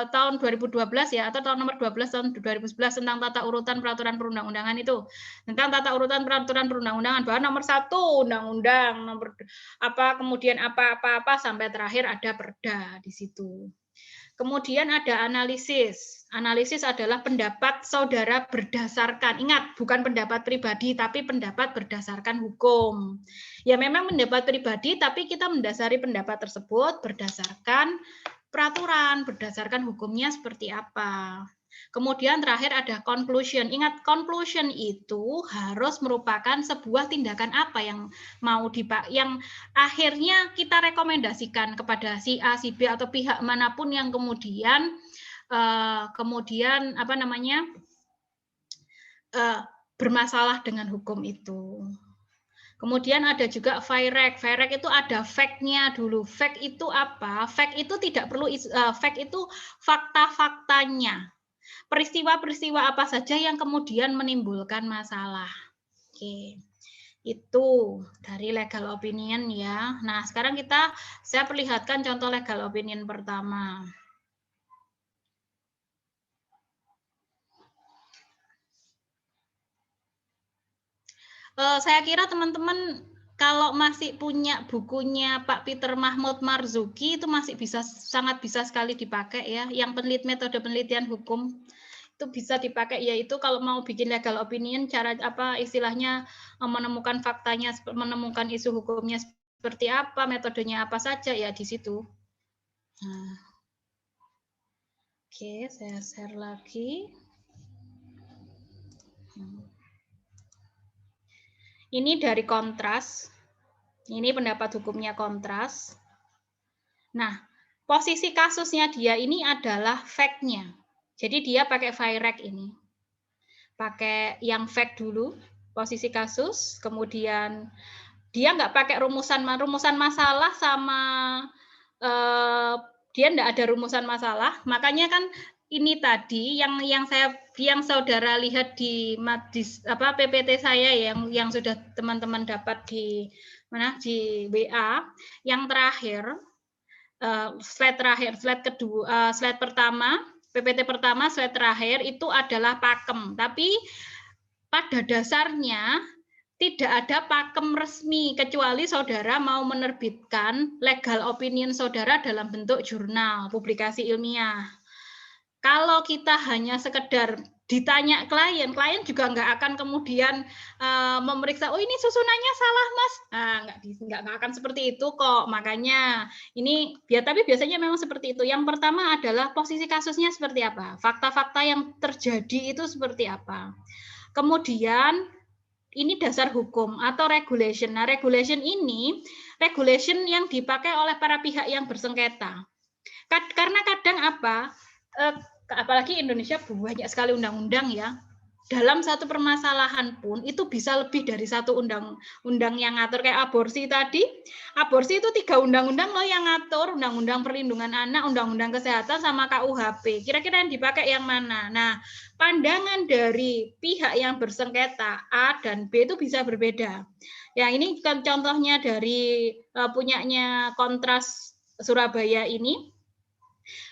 tahun 2012 ya, atau tahun Nomor 12 tahun 2011 tentang tata urutan peraturan perundang-undangan itu. Tentang tata urutan peraturan perundang-undangan, bahwa nomor 1 undang-undang, nomor apa kemudian apa-apa sampai terakhir ada perda di situ. Kemudian ada analisis. Analisis adalah pendapat saudara berdasarkan, ingat bukan pendapat pribadi, tapi pendapat berdasarkan hukum. Ya memang pendapat pribadi, tapi kita mendasari pendapat tersebut berdasarkan peraturan berdasarkan hukumnya seperti apa. Kemudian terakhir ada conclusion. Ingat, conclusion itu harus merupakan sebuah tindakan apa yang mau yang akhirnya kita rekomendasikan kepada si A, si B atau pihak manapun yang kemudian bermasalah dengan hukum itu. Kemudian ada juga FIREC. FIREC itu ada fact-nya dulu. Fact itu apa? Fact itu tidak perlu fact itu fakta-faktanya. Peristiwa-peristiwa apa saja yang kemudian menimbulkan masalah. Oke. Itu dari legal opinion ya. Nah, sekarang saya perlihatkan contoh legal opinion pertama. Saya kira teman-teman kalau masih punya bukunya Pak Peter Mahmud Marzuki itu masih sangat bisa sekali dipakai ya. Yang metode penelitian hukum itu bisa dipakai, yaitu kalau mau bikin legal opinion, cara apa istilahnya menemukan faktanya, menemukan isu hukumnya seperti apa, metodenya apa saja ya di situ. Nah. Oke, saya share lagi. Ini dari Kontras. Ini pendapat hukumnya Kontras. Nah, posisi kasusnya dia ini adalah fact-nya. Jadi dia pakai FIREC ini. Pakai yang fact dulu, posisi kasus. Kemudian dia nggak pakai rumusan masalah sama dia nggak ada rumusan masalah. Makanya kan ini tadi yang saudara lihat di PPT saya yang sudah teman-teman dapat di WA, yang terakhir slide kedua, slide pertama, PPT pertama, slide terakhir itu adalah pakem. Tapi pada dasarnya tidak ada pakem resmi kecuali saudara mau menerbitkan legal opinion saudara dalam bentuk jurnal, publikasi ilmiah. Kalau kita hanya sekedar ditanya klien juga nggak akan kemudian memeriksa, oh ini susunannya salah mas, nggak akan seperti itu kok. Makanya ini tapi biasanya memang seperti itu. Yang pertama adalah posisi kasusnya seperti apa, fakta-fakta yang terjadi itu seperti apa. Kemudian ini dasar hukum atau regulation. Nah, regulation ini regulation yang dipakai oleh para pihak yang bersengketa. Karena kadang apalagi Indonesia banyak sekali undang-undang ya. Dalam satu permasalahan pun itu bisa lebih dari satu undang-undang yang ngatur. Kayak aborsi tadi, aborsi itu 3 undang-undang loh yang ngatur, undang-undang perlindungan anak, undang-undang kesehatan, sama KUHP. Kira-kira yang dipakai yang mana? Nah, pandangan dari pihak yang bersengketa A dan B itu bisa berbeda. Ya, ini kan contohnya dari punyanya Kontras Surabaya ini.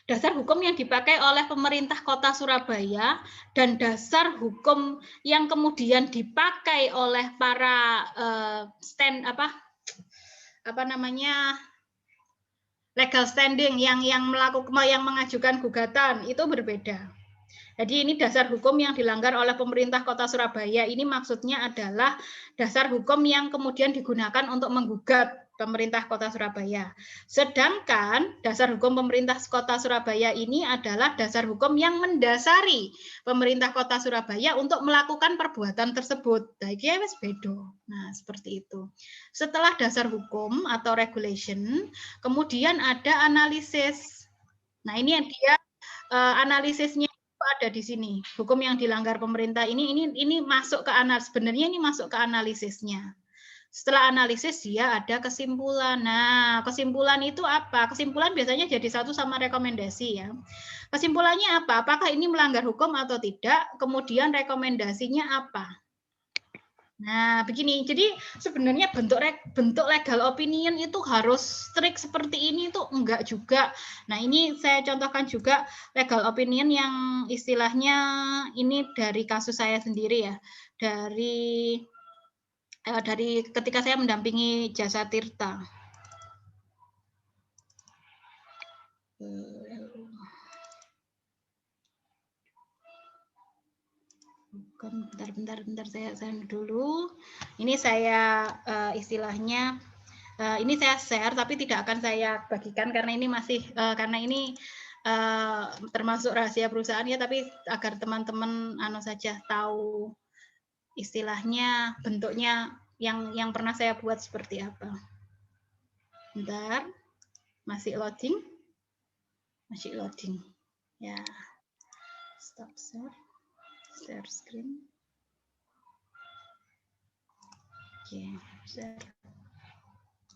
Dasar hukum yang dipakai oleh pemerintah Kota Surabaya dan dasar hukum yang kemudian dipakai oleh para legal standing yang mengajukan gugatan itu berbeda. Jadi ini dasar hukum yang dilanggar oleh pemerintah Kota Surabaya. Ini maksudnya adalah dasar hukum yang kemudian digunakan untuk menggugat pemerintah Kota Surabaya. Sedangkan dasar hukum pemerintah Kota Surabaya ini adalah dasar hukum yang mendasari pemerintah Kota Surabaya untuk melakukan perbuatan tersebut. Nah, seperti itu. Setelah dasar hukum atau regulation, kemudian ada analisis. Nah, ini yang dia analisisnya ada di sini. Hukum yang dilanggar pemerintah ini masuk ke sebenarnya ini masuk ke analisisnya. Setelah analisis dia ada kesimpulan. Nah, kesimpulan itu apa? Kesimpulan biasanya jadi satu sama rekomendasi ya. Kesimpulannya apa? Apakah ini melanggar hukum atau tidak? Kemudian rekomendasinya apa? Nah, begini. Jadi sebenarnya bentuk legal opinion itu harus strict seperti ini tuh enggak juga. Nah, ini saya contohkan juga legal opinion yang istilahnya ini dari kasus saya sendiri ya. Dari ketika saya mendampingi Jasa Tirta. Bentar saya dulu. Ini saya istilahnya Ini saya share tapi tidak akan saya bagikan karena ini masih termasuk rahasia perusahaan ya, tapi agar teman-teman saja tahu istilahnya bentuknya yang pernah saya buat seperti apa. Bentar, masih loading ya. Stop share screen.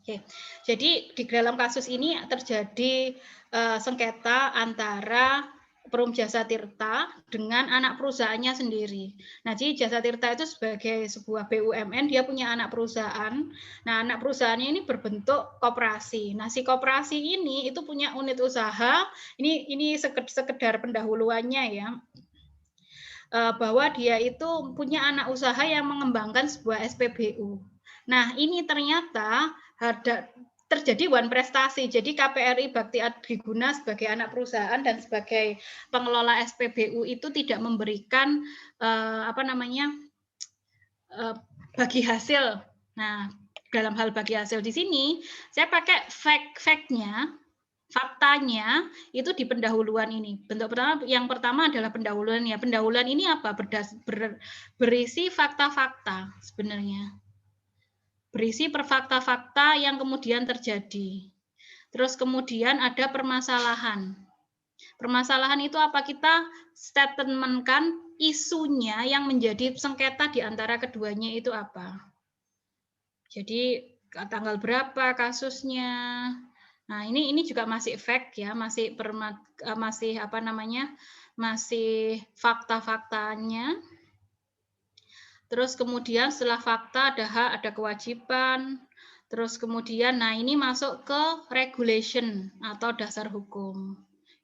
Oke, jadi di dalam kasus ini terjadi sengketa antara Perum Jasa Tirta dengan anak perusahaannya sendiri. Nah, jadi Jasa Tirta itu sebagai sebuah BUMN, dia punya anak perusahaan. Nah, anak perusahaannya ini berbentuk koperasi. Nah, si koperasi ini itu punya unit usaha. Ini sekedar pendahuluannya ya. Bahwa dia itu punya anak usaha yang mengembangkan sebuah SPBU. Nah, ini ternyata terjadi wan prestasi. Jadi KPRI Bakti Adiguna sebagai anak perusahaan dan sebagai pengelola SPBU itu tidak memberikan bagi hasil. Nah, dalam hal bagi hasil di sini saya pakai faktanya itu di pendahuluan ini. Bentuk yang pertama adalah pendahuluan ya. Pendahuluan ini apa? Berisi fakta-fakta sebenarnya. Berisi fakta-fakta yang kemudian terjadi. Terus kemudian ada permasalahan. Permasalahan itu apa? Kita statementkan isunya yang menjadi sengketa di antara keduanya itu apa. Jadi tanggal berapa kasusnya. Nah, ini juga masih fact ya, masih fakta-faktanya. Terus kemudian setelah fakta ada hak, ada kewajiban. Terus kemudian, nah ini masuk ke regulation atau dasar hukum.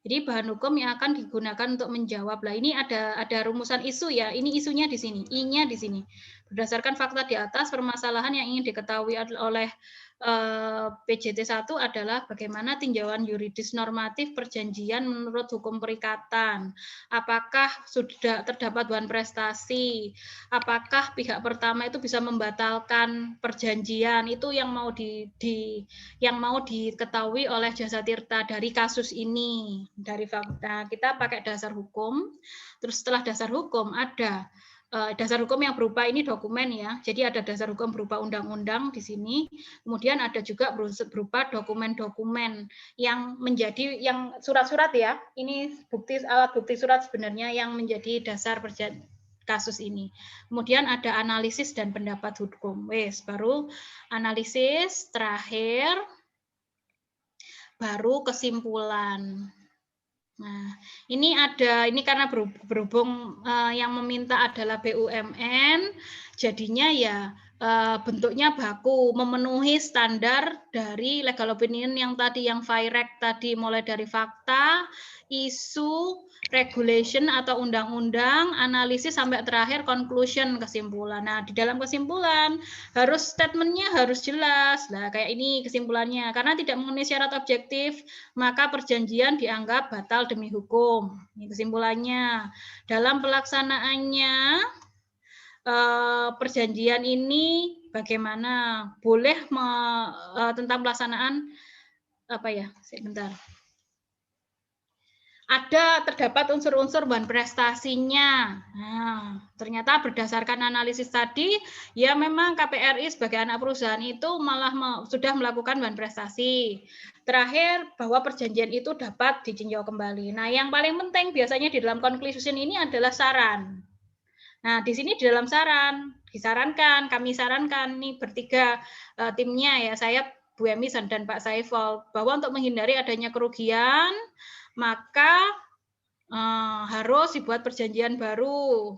Jadi bahan hukum yang akan digunakan untuk menjawab. Lah ini ada rumusan isu ya. Ini isunya di sini, I-nya di sini. Berdasarkan fakta di atas, permasalahan yang ingin diketahui oleh PJT 1 adalah bagaimana tinjauan yuridis normatif perjanjian menurut hukum perikatan. Apakah sudah terdapat wan prestasi? Apakah pihak pertama itu bisa membatalkan perjanjian? Itu yang mau diketahui oleh Jasa Tirta dari kasus ini. Dari fakta kita pakai dasar hukum. Terus setelah dasar hukum ada dasar hukum yang berupa ini dokumen ya. Jadi ada dasar hukum berupa undang-undang di sini. Kemudian ada juga berupa dokumen-dokumen yang menjadi yang surat-surat ya. Ini alat bukti surat sebenarnya yang menjadi dasar kasus ini. Kemudian ada analisis dan pendapat hukum. Baru analisis, terakhir baru kesimpulan. Nah, ini karena berhubung yang meminta adalah BUMN, jadinya ya bentuknya baku, memenuhi standar dari legal opinion yang tadi, yang FIREC tadi, mulai dari fakta, isu, regulation atau undang-undang, analisis sampai terakhir conclusion, kesimpulan. Nah, di dalam kesimpulan statementnya harus jelas. Nah, kayak ini kesimpulannya. Karena tidak memenuhi syarat objektif, maka perjanjian dianggap batal demi hukum. Ini kesimpulannya. Dalam pelaksanaannya perjanjian ini bagaimana? Boleh tentang pelaksanaan sebentar. Terdapat unsur-unsur wan prestasinya. Nah, ternyata berdasarkan analisis tadi, ya memang KPRI sebagai anak perusahaan itu malah sudah melakukan wan prestasi. Terakhir, bahwa perjanjian itu dapat ditinjau kembali. Nah, yang paling penting biasanya di dalam conclusion ini adalah saran. Nah, di sini di dalam kami sarankan nih bertiga timnya ya, saya Bu Emi dan Pak Saiful, bahwa untuk menghindari adanya kerugian, maka harus dibuat perjanjian baru.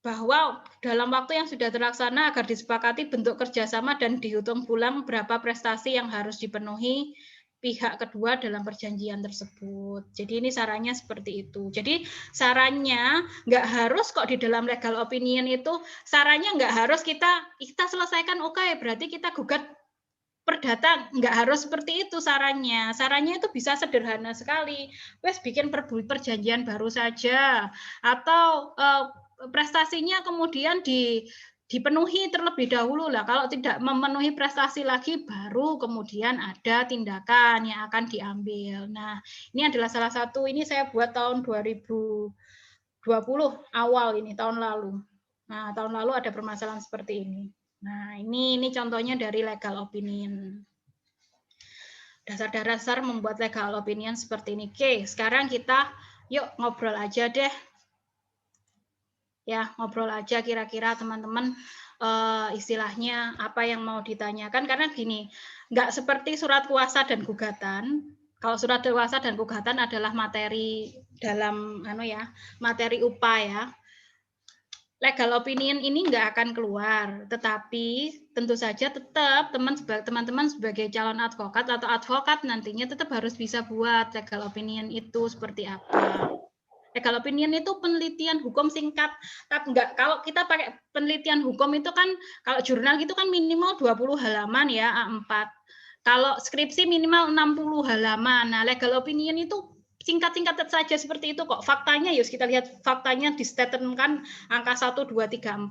Bahwa dalam waktu yang sudah terlaksana agar disepakati bentuk kerjasama dan dihitung pulang berapa prestasi yang harus dipenuhi pihak kedua dalam perjanjian tersebut. Jadi ini sarannya seperti itu. Jadi sarannya nggak harus kok di dalam legal opinion itu, sarannya nggak harus kita selesaikan berarti kita gugat perdata, nggak harus seperti itu sarannya. Sarannya itu bisa sederhana sekali. Bikin perjanjian baru saja, atau prestasinya kemudian dipenuhi terlebih dahulu lah. Kalau tidak memenuhi prestasi lagi, baru kemudian ada tindakan yang akan diambil. Nah, ini adalah salah satu, ini saya buat tahun 2020 awal ini, tahun lalu. Nah, tahun lalu ada permasalahan seperti ini. Nah, ini contohnya dari legal opinion. Dasar-dasar membuat legal opinion seperti ini. Oke, sekarang kita yuk ngobrol aja deh. Ya, ngobrol aja kira-kira teman-teman istilahnya apa yang mau ditanyakan, karena gini, nggak seperti surat kuasa dan gugatan. Kalau surat kuasa dan gugatan adalah materi dalam materi upah ya. Legal opinion ini nggak akan keluar, tetapi tentu saja tetap teman-teman sebagai calon advokat atau advokat nantinya tetap harus bisa buat legal opinion itu seperti apa. Legal opinion itu penelitian hukum singkat. Enggak, kalau kita pakai penelitian hukum itu kan, kalau jurnal gitu kan minimal 20 halaman ya, A4. Kalau skripsi minimal 60 halaman. Nah, legal opinion itu singkat-singkat saja seperti itu kok. Faktanya, yuk kita lihat faktanya di statementkan angka 1, 2, 3, 4,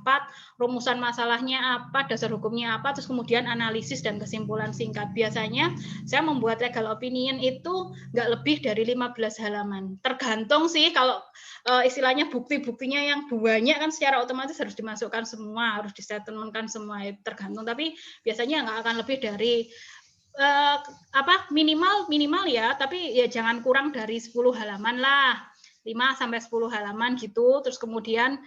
rumusan masalahnya apa, dasar hukumnya apa, terus kemudian analisis dan kesimpulan singkat. Biasanya saya membuat legal opinion itu nggak lebih dari 15 halaman. Tergantung sih, kalau istilahnya bukti-buktinya yang banyak kan secara otomatis harus dimasukkan semua, harus distatementkan semua, tergantung. Tapi biasanya nggak akan lebih dari minimal ya, tapi ya jangan kurang dari 10 halaman lah, 5 sampai 10 halaman gitu. Terus kemudian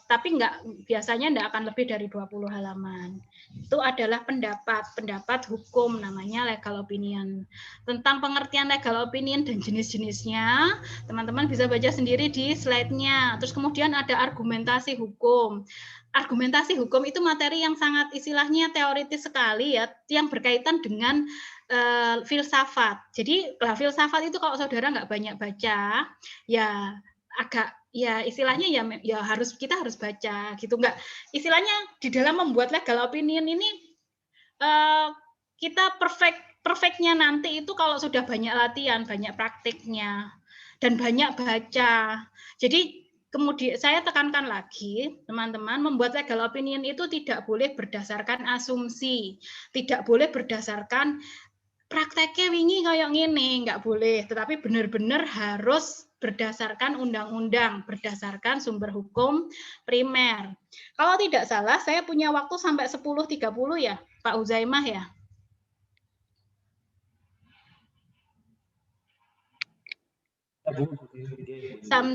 tapi biasanya enggak akan lebih dari 20 halaman. Itu adalah pendapat hukum, namanya legal opinion. Tentang pengertian legal opinion dan jenis-jenisnya, teman-teman bisa baca sendiri di slide-nya. Terus kemudian ada argumentasi hukum. Argumentasi hukum itu materi yang sangat istilahnya teoritis sekali ya, yang berkaitan dengan filsafat. Jadi filsafat itu kalau saudara nggak banyak baca, ya agak ya istilahnya ya kita harus baca gitu. Nggak, istilahnya di dalam membuat legal opinion ini kita perfectnya nanti itu kalau sudah banyak latihan, banyak praktiknya, dan banyak baca. Jadi kemudian saya tekankan lagi, teman-teman, membuat legal opinion itu tidak boleh berdasarkan asumsi, tidak boleh berdasarkan prakteknya wingi kayak gini, nggak boleh, tetapi benar-benar harus berdasarkan undang-undang, berdasarkan sumber hukum primer. Kalau tidak salah, saya punya waktu sampai 10.30 ya, Pak Uzaimah ya.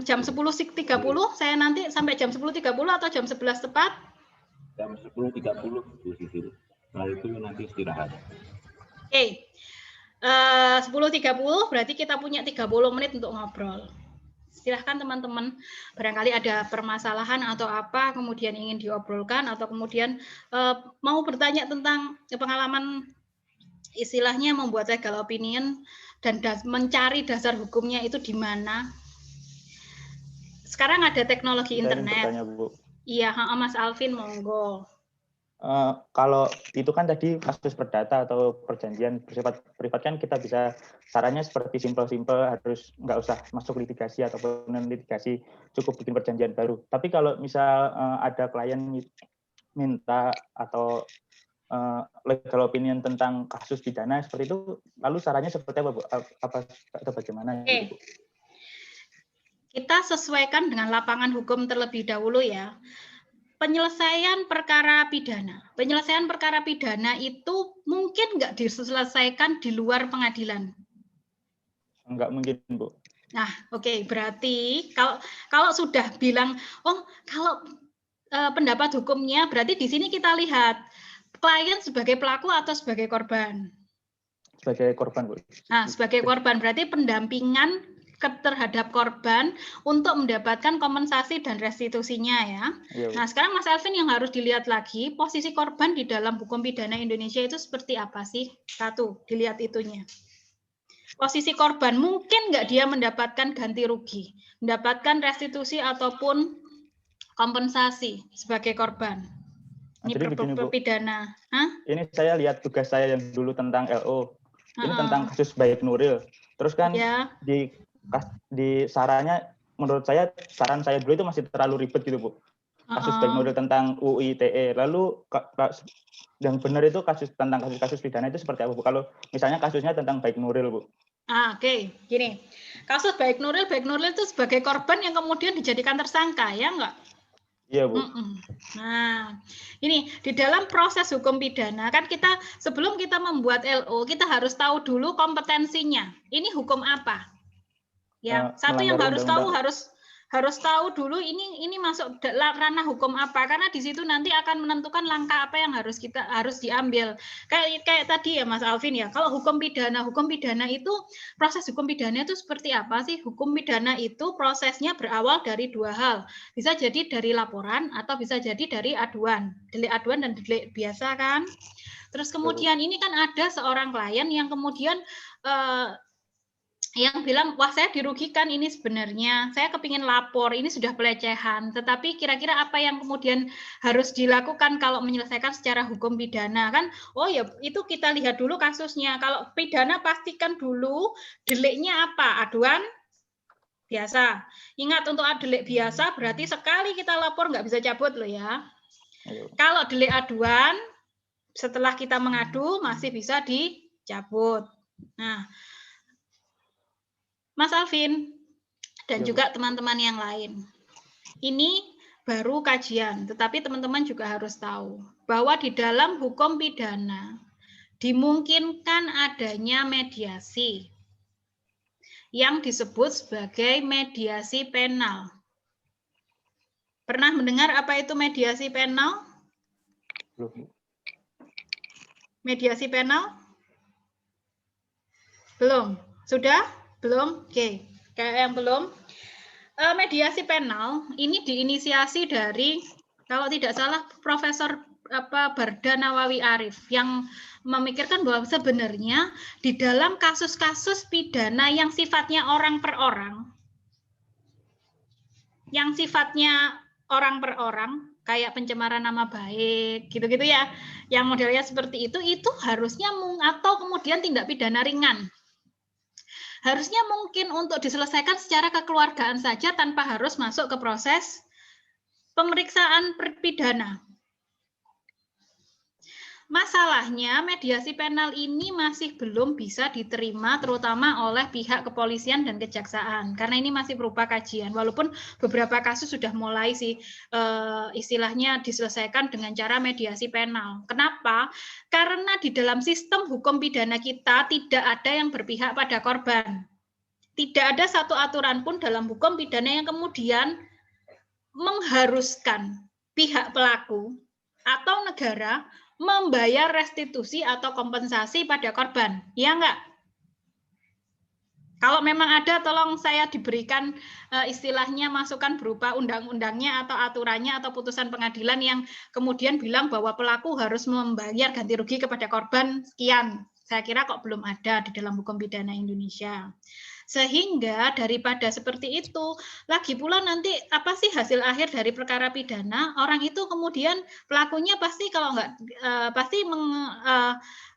Jam 10.30 saya nanti sampai jam 10.30 atau jam 11 tepat? Jam 10.30 Bu Siti. Setelah itu nanti istirahat. Oke. 10.30 berarti kita punya 30 menit untuk ngobrol. Silahkan teman-teman, barangkali ada permasalahan atau apa kemudian ingin diobrolkan, atau kemudian mau bertanya tentang pengalaman istilahnya membuat legal opinion dan mencari dasar hukumnya itu di mana. Sekarang ada teknologi internet. Bertanya, Bu. Iya, Mas Alvin, monggo. Kalau itu kan tadi kasus perdata atau perjanjian bersifat privat kan kita bisa sarannya seperti simpel-simpel, harus nggak usah masuk litigasi ataupun litigasi, cukup bikin perjanjian baru. Tapi kalau misal ada klien minta atau legal opinion tentang kasus pidana seperti itu, lalu sarannya seperti apa, Bu? Apa atau bagaimana? Oke. Kita sesuaikan dengan lapangan hukum terlebih dahulu ya. Penyelesaian perkara pidana. Penyelesaian perkara pidana itu mungkin nggak diselesaikan di luar pengadilan. Nggak mungkin, Bu. Nah, oke. Berarti kalau sudah bilang, kalau pendapat hukumnya, berarti di sini kita lihat klien sebagai pelaku atau sebagai korban? Sebagai korban, Bu. Nah, sebagai korban berarti pendampingan terhadap korban untuk mendapatkan kompensasi dan restitusinya ya. Nah, sekarang Mas Alvin yang harus dilihat lagi, posisi korban di dalam hukum pidana Indonesia itu seperti apa sih? Satu, dilihat itunya. Posisi korban, mungkin nggak dia mendapatkan ganti rugi, mendapatkan restitusi ataupun kompensasi sebagai korban. Ini pidana. Ini saya lihat tugas saya yang dulu tentang LO. Ini tentang kasus Baik Nuril. Terus kan di sarannya, menurut saya, saran saya dulu itu masih terlalu ribet gitu, Bu. kasus baik nuril tentang UU ITE. Lalu yang benar itu tentang kasus pidana itu seperti apa, Bu? Kalau misalnya kasusnya tentang baik nuril, Bu. Oke. Gini. Kasus baik nuril itu sebagai korban yang kemudian dijadikan tersangka, ya enggak? Iya, Bu. Nah, ini di dalam proses hukum pidana kan kita sebelum kita membuat LO kita harus tahu dulu kompetensinya. Ini hukum apa? Ya, satu yang harus tahu harus tahu dulu ini masuk ranah hukum apa, karena di situ nanti akan menentukan langkah apa yang harus diambil. Kayak tadi ya Mas Alvin ya, kalau hukum pidana itu proses hukum pidana itu seperti apa sih? Hukum pidana itu prosesnya berawal dari dua hal. Bisa jadi dari laporan atau bisa jadi dari aduan. Delik aduan dan delik biasa kan. Terus kemudian ini kan ada seorang klien yang kemudian yang bilang, wah saya dirugikan ini sebenarnya, saya kepingin lapor, ini sudah pelecehan, tetapi kira-kira apa yang kemudian harus dilakukan kalau menyelesaikan secara hukum pidana kan? Oh ya itu kita lihat dulu kasusnya. Kalau pidana pastikan dulu deliknya apa, aduan biasa. Ingat untuk delik biasa berarti sekali kita lapor nggak bisa cabut loh ya. Kalau delik aduan setelah kita mengadu masih bisa dicabut. Nah, Mas Alvin dan juga teman-teman yang lain. Ini baru kajian, tetapi teman-teman juga harus tahu bahwa di dalam hukum pidana dimungkinkan adanya mediasi yang disebut sebagai mediasi penal. Pernah mendengar apa itu mediasi penal? Belum. Mediasi penal? Belum? Sudah? Belum? Oke. Kayak yang belum. Mediasi penal ini diinisiasi dari, kalau tidak salah, Profesor Barda Nawawi Arif yang memikirkan bahwa sebenarnya di dalam kasus-kasus pidana yang sifatnya orang per orang, kayak pencemaran nama baik, gitu-gitu ya, yang modelnya seperti itu harusnya atau kemudian tindak pidana ringan. Harusnya mungkin untuk diselesaikan secara kekeluargaan saja tanpa harus masuk ke proses pemeriksaan pidana. Masalahnya mediasi penal ini masih belum bisa diterima terutama oleh pihak kepolisian dan kejaksaan karena ini masih berupa kajian, walaupun beberapa kasus sudah mulai sih istilahnya diselesaikan dengan cara mediasi penal. Kenapa? Karena di dalam sistem hukum pidana kita tidak ada yang berpihak pada korban. Tidak ada satu aturan pun dalam hukum pidana yang kemudian mengharuskan pihak pelaku atau negara membayar restitusi atau kompensasi pada korban. Ya enggak? Kalau memang ada, tolong saya diberikan istilahnya masukan berupa undang-undangnya atau aturannya atau putusan pengadilan yang kemudian bilang bahwa pelaku harus membayar ganti rugi kepada korban sekian. Saya kira kok belum ada di dalam hukum pidana Indonesia. Sehingga daripada seperti itu, lagi pula nanti apa sih hasil akhir dari perkara pidana? Orang itu kemudian pelakunya pasti kalau enggak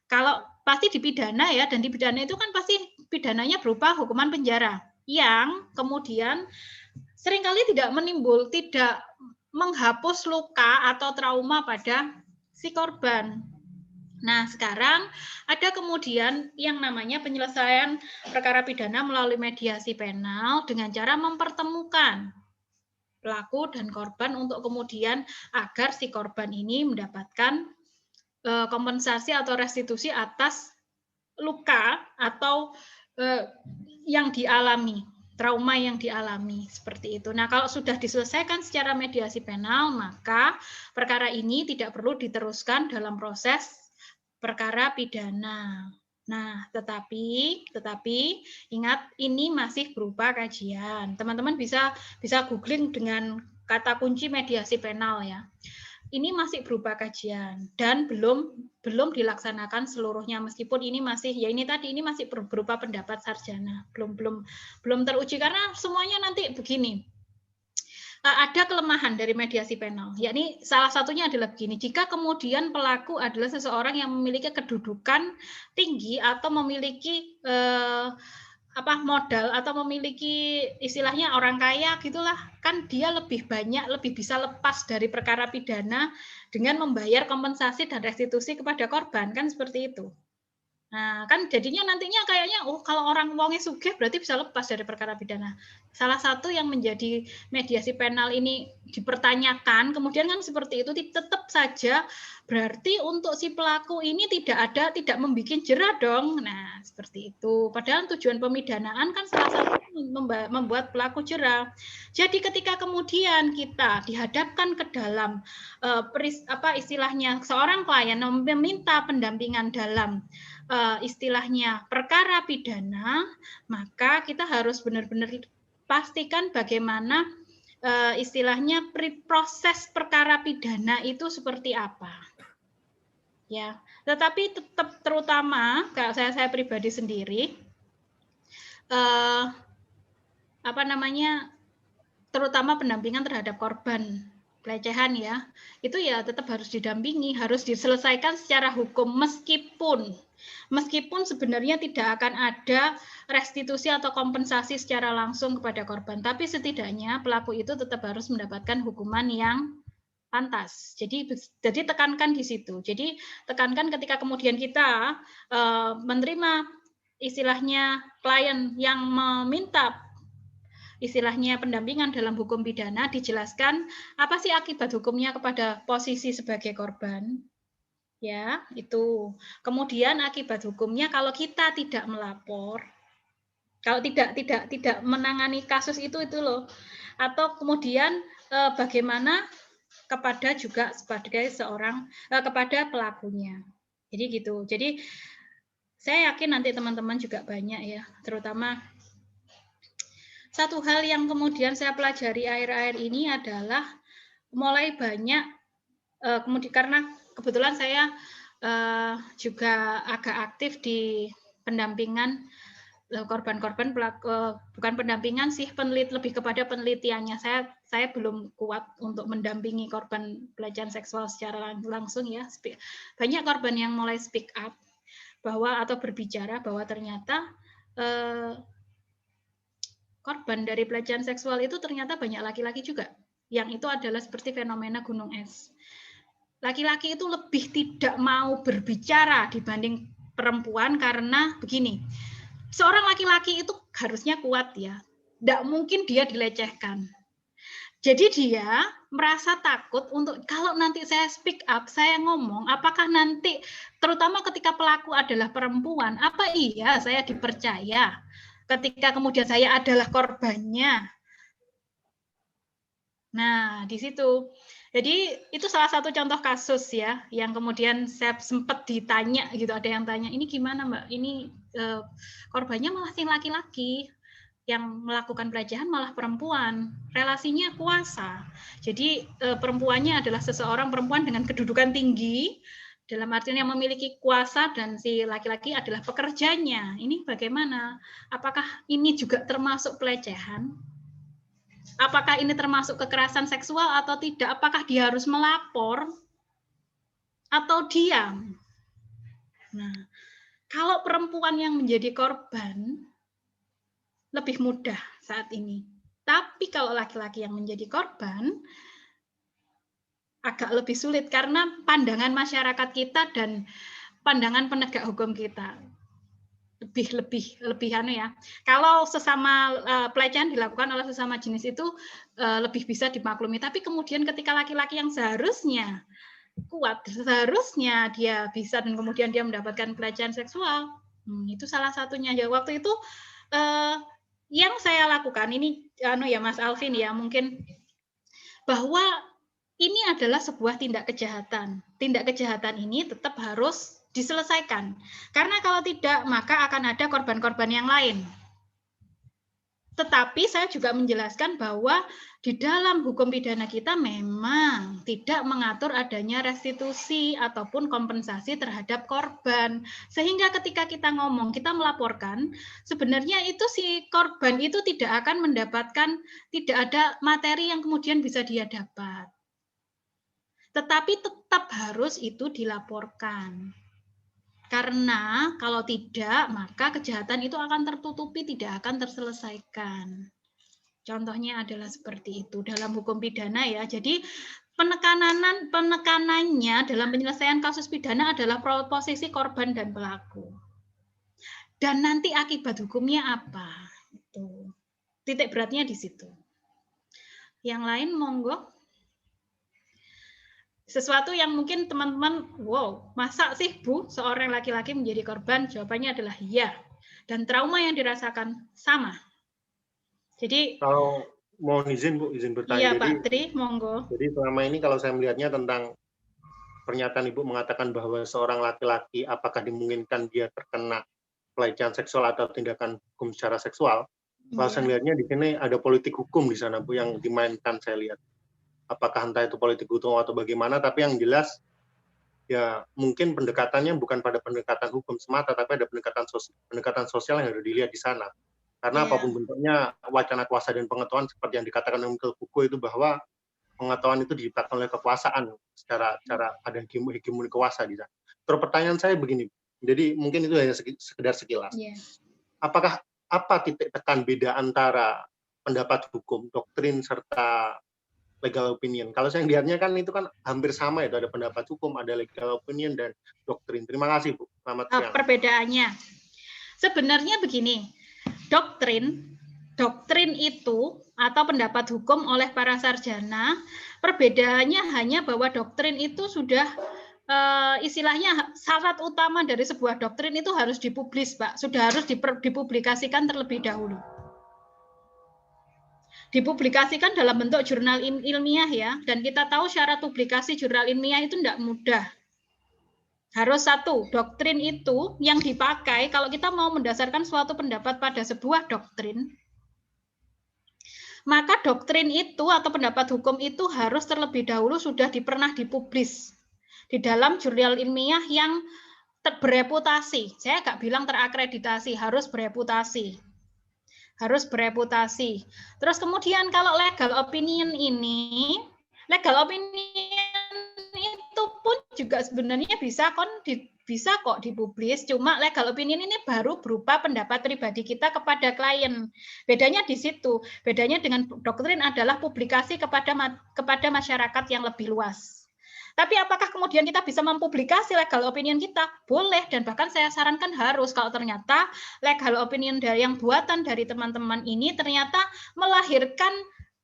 kalau pasti dipidana ya, dan dipidana itu kan pasti pidananya berupa hukuman penjara yang kemudian seringkali tidak menghapus luka atau trauma pada si korban. Nah, sekarang ada kemudian yang namanya penyelesaian perkara pidana melalui mediasi penal dengan cara mempertemukan pelaku dan korban untuk kemudian agar si korban ini mendapatkan kompensasi atau restitusi atas luka atau yang dialami, trauma yang dialami, seperti itu. Nah, kalau sudah diselesaikan secara mediasi penal, maka perkara ini tidak perlu diteruskan dalam proses perkara pidana. Nah, tetapi ingat ini masih berupa kajian. Teman-teman bisa googling dengan kata kunci mediasi penal ya. Ini masih berupa kajian dan belum dilaksanakan seluruhnya, meskipun ini masih ini masih berupa pendapat sarjana, belum teruji karena semuanya nanti begini. Ada kelemahan dari mediasi penal, yakni salah satunya adalah begini, jika kemudian pelaku adalah seseorang yang memiliki kedudukan tinggi atau memiliki modal atau memiliki istilahnya orang kaya gitulah, kan dia lebih bisa lepas dari perkara pidana dengan membayar kompensasi dan restitusi kepada korban, kan seperti itu. Nah, kan jadinya nantinya kayaknya kalau orang wonge sugih berarti bisa lepas dari perkara pidana. Salah satu yang menjadi mediasi penal ini dipertanyakan, kemudian kan seperti itu tetap saja berarti untuk si pelaku ini tidak membuat jera dong. Nah, seperti itu. Padahal tujuan pemidanaan kan salah satu membuat pelaku jera. Jadi ketika kemudian kita dihadapkan ke dalam istilahnya seorang klien meminta pendampingan dalam istilahnya perkara pidana, maka kita harus benar-benar pastikan bagaimana istilahnya proses perkara pidana itu seperti apa. Ya, tetapi tetap terutama kalau saya pribadi sendiri terutama pendampingan terhadap korban pelecehan ya, itu ya tetap harus didampingi, harus diselesaikan secara hukum meskipun sebenarnya tidak akan ada restitusi atau kompensasi secara langsung kepada korban, tapi setidaknya pelaku itu tetap harus mendapatkan hukuman yang pantas. Jadi tekankan di situ. Jadi tekankan ketika kemudian kita menerima istilahnya klien yang meminta istilahnya pendampingan dalam hukum pidana, dijelaskan apa sih akibat hukumnya kepada posisi sebagai korban. Ya, itu. Kemudian akibat hukumnya kalau kita tidak melapor, kalau tidak menangani kasus itu loh. Atau kemudian bagaimana kepada juga sebagai seorang kepada pelakunya. Jadi gitu. Jadi saya yakin nanti teman-teman juga banyak ya, terutama satu hal yang kemudian saya pelajari akhir-akhir ini adalah mulai banyak kemudian karena kebetulan saya juga agak aktif di pendampingan korban-korban bukan pendampingan sih, lebih kepada penelitiannya. Saya belum kuat untuk mendampingi korban pelecehan seksual secara langsung ya. Banyak korban yang mulai speak up atau berbicara bahwa ternyata korban dari pelecehan seksual itu ternyata banyak laki-laki juga. Yang itu adalah seperti fenomena gunung es. Laki-laki itu lebih tidak mau berbicara dibanding perempuan karena begini. Seorang laki-laki itu harusnya kuat ya. Tidak mungkin dia dilecehkan. Jadi dia merasa takut untuk kalau nanti saya speak up, saya ngomong, apakah nanti terutama ketika pelaku adalah perempuan, apa iya saya dipercaya? Ketika kemudian saya adalah korbannya. Nah, di situ. Jadi itu salah satu contoh kasus ya, yang kemudian saya sempat ditanya gitu, ada yang tanya, ini gimana Mbak? Ini korbannya malah si laki-laki, yang melakukan pelecehan malah perempuan. Relasinya kuasa. Jadi perempuannya adalah seseorang perempuan dengan kedudukan tinggi, dalam artian yang memiliki kuasa, dan si laki-laki adalah pekerjanya. Ini bagaimana? Apakah ini juga termasuk pelecehan? Apakah ini termasuk kekerasan seksual atau tidak? Apakah dia harus melapor atau diam? Nah, kalau perempuan yang menjadi korban lebih mudah saat ini. Tapi kalau laki-laki yang menjadi korban agak lebih sulit karena pandangan masyarakat kita dan pandangan penegak hukum kita lebih ya. Kalau sesama pelecehan dilakukan oleh sesama jenis itu lebih bisa dimaklumi. Tapi kemudian ketika laki-laki yang seharusnya kuat, seharusnya dia bisa dan kemudian dia mendapatkan pelecehan seksual, itu salah satunya. Ya waktu itu yang saya lakukan ini ya Mas Alvin ya, mungkin bahwa ini adalah sebuah tindak kejahatan. Tindak kejahatan ini tetap harus diselesaikan. Karena kalau tidak, maka akan ada korban-korban yang lain. Tetapi saya juga menjelaskan bahwa di dalam hukum pidana kita memang tidak mengatur adanya restitusi ataupun kompensasi terhadap korban. Sehingga ketika kita ngomong, kita melaporkan, sebenarnya itu si korban itu tidak akan mendapatkan, tidak ada materi yang kemudian bisa dia dapat. Tetapi tetap harus itu dilaporkan. Karena kalau tidak, maka kejahatan itu akan tertutupi, tidak akan terselesaikan. Contohnya adalah seperti itu dalam hukum pidana ya. Jadi penekanannya dalam penyelesaian kasus pidana adalah posisi korban dan pelaku. Dan nanti akibat hukumnya apa? Itu. Titik beratnya di situ. Yang lain monggo. Sesuatu yang mungkin teman-teman, wow, masa sih Bu seorang laki-laki menjadi korban? Jawabannya adalah iya. Dan trauma yang dirasakan sama. Jadi Kalau mohon izin Bu, izin bertanya. Iya Pak Tri, monggo. Jadi selama ini kalau saya melihatnya tentang pernyataan Ibu mengatakan bahwa seorang laki-laki apakah dimungkinkan dia terkena pelecehan seksual atau tindakan hukum secara seksual, kalau saya melihatnya di sini ada politik hukum di sana Bu yang dimainkan saya lihat. Apakah entah itu politik hukum atau bagaimana, tapi yang jelas ya mungkin pendekatannya bukan pada pendekatan hukum semata, tapi ada pendekatan sosial yang harus dilihat di sana. Karena apapun bentuknya wacana kuasa dan pengetahuan seperti yang dikatakan Michael Foucault itu bahwa pengetahuan itu diciptakan oleh kekuasaan secara ada hegemoni kuasa di sana. Terus pertanyaan saya begini, jadi mungkin itu hanya sekedar sekilas. Apakah apa titik tekan beda antara pendapat hukum, doktrin serta legal opinion? Kalau saya lihatnya kan itu kan hampir sama, itu ada pendapat hukum, ada legal opinion dan doktrin. Terima kasih Bu. Selamat siang. Perbedaannya sebenarnya begini, doktrin itu atau pendapat hukum oleh para sarjana, perbedaannya hanya bahwa doktrin itu sudah istilahnya syarat utama dari sebuah doktrin itu harus dipublis, Pak. Sudah harus dipublikasikan terlebih dahulu. Dipublikasikan dalam bentuk jurnal ilmiah ya, dan kita tahu syarat publikasi jurnal ilmiah itu tidak mudah. Harus satu, doktrin itu yang dipakai kalau kita mau mendasarkan suatu pendapat pada sebuah doktrin, maka doktrin itu atau pendapat hukum itu harus terlebih dahulu sudah pernah dipublis di dalam jurnal ilmiah yang bereputasi. Saya nggak bilang terakreditasi, harus bereputasi. Harus bereputasi. Terus kemudian kalau legal opinion ini, legal opinion itu pun juga sebenarnya bisa kok dipublis, cuma legal opinion ini baru berupa pendapat pribadi kita kepada klien. Bedanya di situ. Bedanya dengan doktrin adalah publikasi kepada masyarakat yang lebih luas. Tapi apakah kemudian kita bisa mempublikasi legal opinion kita? Boleh, dan bahkan saya sarankan harus kalau ternyata legal opinion dari yang buatan dari teman-teman ini ternyata melahirkan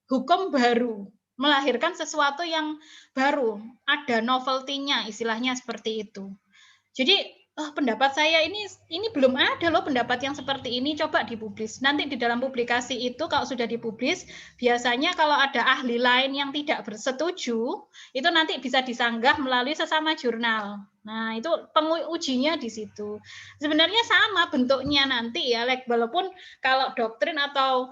hukum baru, melahirkan sesuatu yang baru, ada novelty-nya, istilahnya seperti itu. Jadi pendapat saya ini belum ada loh pendapat yang seperti ini, coba dipublis. Nanti di dalam publikasi itu kalau sudah dipublis, biasanya kalau ada ahli lain yang tidak bersetuju, itu nanti bisa disanggah melalui sesama jurnal. Nah, itu pengujinya di situ. Sebenarnya sama bentuknya nanti ya, walaupun kalau doktrin atau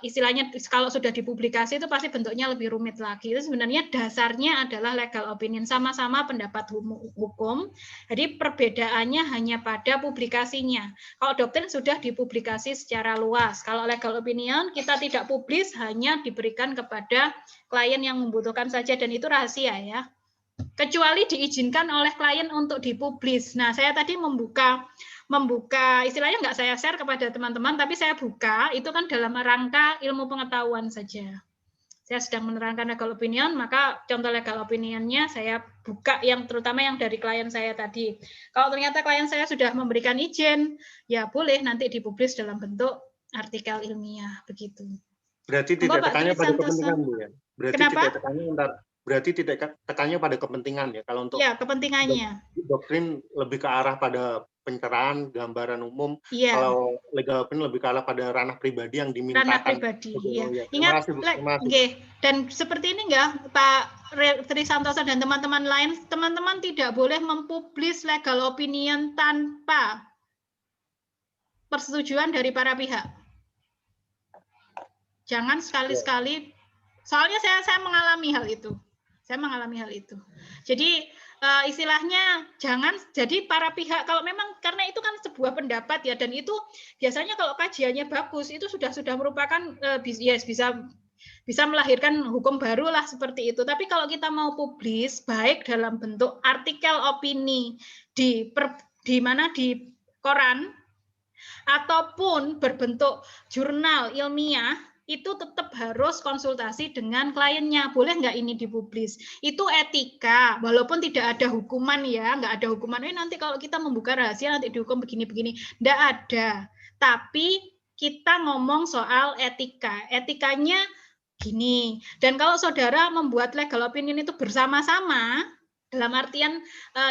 istilahnya kalau sudah dipublikasi itu pasti bentuknya lebih rumit lagi. Itu sebenarnya dasarnya adalah legal opinion, sama-sama pendapat hukum. Jadi perbedaannya hanya pada publikasinya. Kalau doktrin sudah dipublikasi secara luas. Kalau legal opinion kita tidak publis, hanya diberikan kepada klien yang membutuhkan saja, dan itu rahasia ya. Kecuali diizinkan oleh klien untuk dipublis. Nah, saya tadi membuka istilahnya nggak saya share kepada teman-teman, tapi saya buka, itu kan dalam rangka ilmu pengetahuan saja. Saya sedang menerangkan legal opinion, maka contoh legal opinionnya saya buka yang terutama yang dari klien saya tadi. Kalau ternyata klien saya sudah memberikan izin, ya boleh nanti dipublis dalam bentuk artikel ilmiah, begitu. Berarti tidak tekannya pada kepentingan, Bu ya? Berarti tidak tekannya pada kepentingan ya, kalau untuk kepentingannya. Doktrin lebih ke arah pada pencerahan, gambaran umum. Kalau legal opinion lebih ke arah pada ranah pribadi yang dimintakan. Ranah pribadi, ya. Ingat, dan seperti ini enggak, Pak Tri Santoso dan teman-teman lain, teman-teman tidak boleh mempublis legal opinion tanpa persetujuan dari para pihak. Jangan sekali-sekali, soalnya saya mengalami hal itu. Jadi istilahnya jangan, jadi para pihak kalau memang, karena itu kan sebuah pendapat ya, dan itu biasanya kalau kajiannya bagus itu sudah merupakan bisa bisa melahirkan hukum baru lah seperti itu. Tapi kalau kita mau publis baik dalam bentuk artikel opini di koran ataupun berbentuk jurnal ilmiah, itu tetap harus konsultasi dengan kliennya. Boleh nggak ini dipublis? Itu etika, walaupun tidak ada hukuman ya, nggak ada hukuman. Nanti kalau kita membuka rahasia nanti dihukum begini-begini. Nggak ada. Tapi kita ngomong soal etika. Etikanya gini. Dan kalau saudara membuat legal opinion itu bersama-sama, dalam artian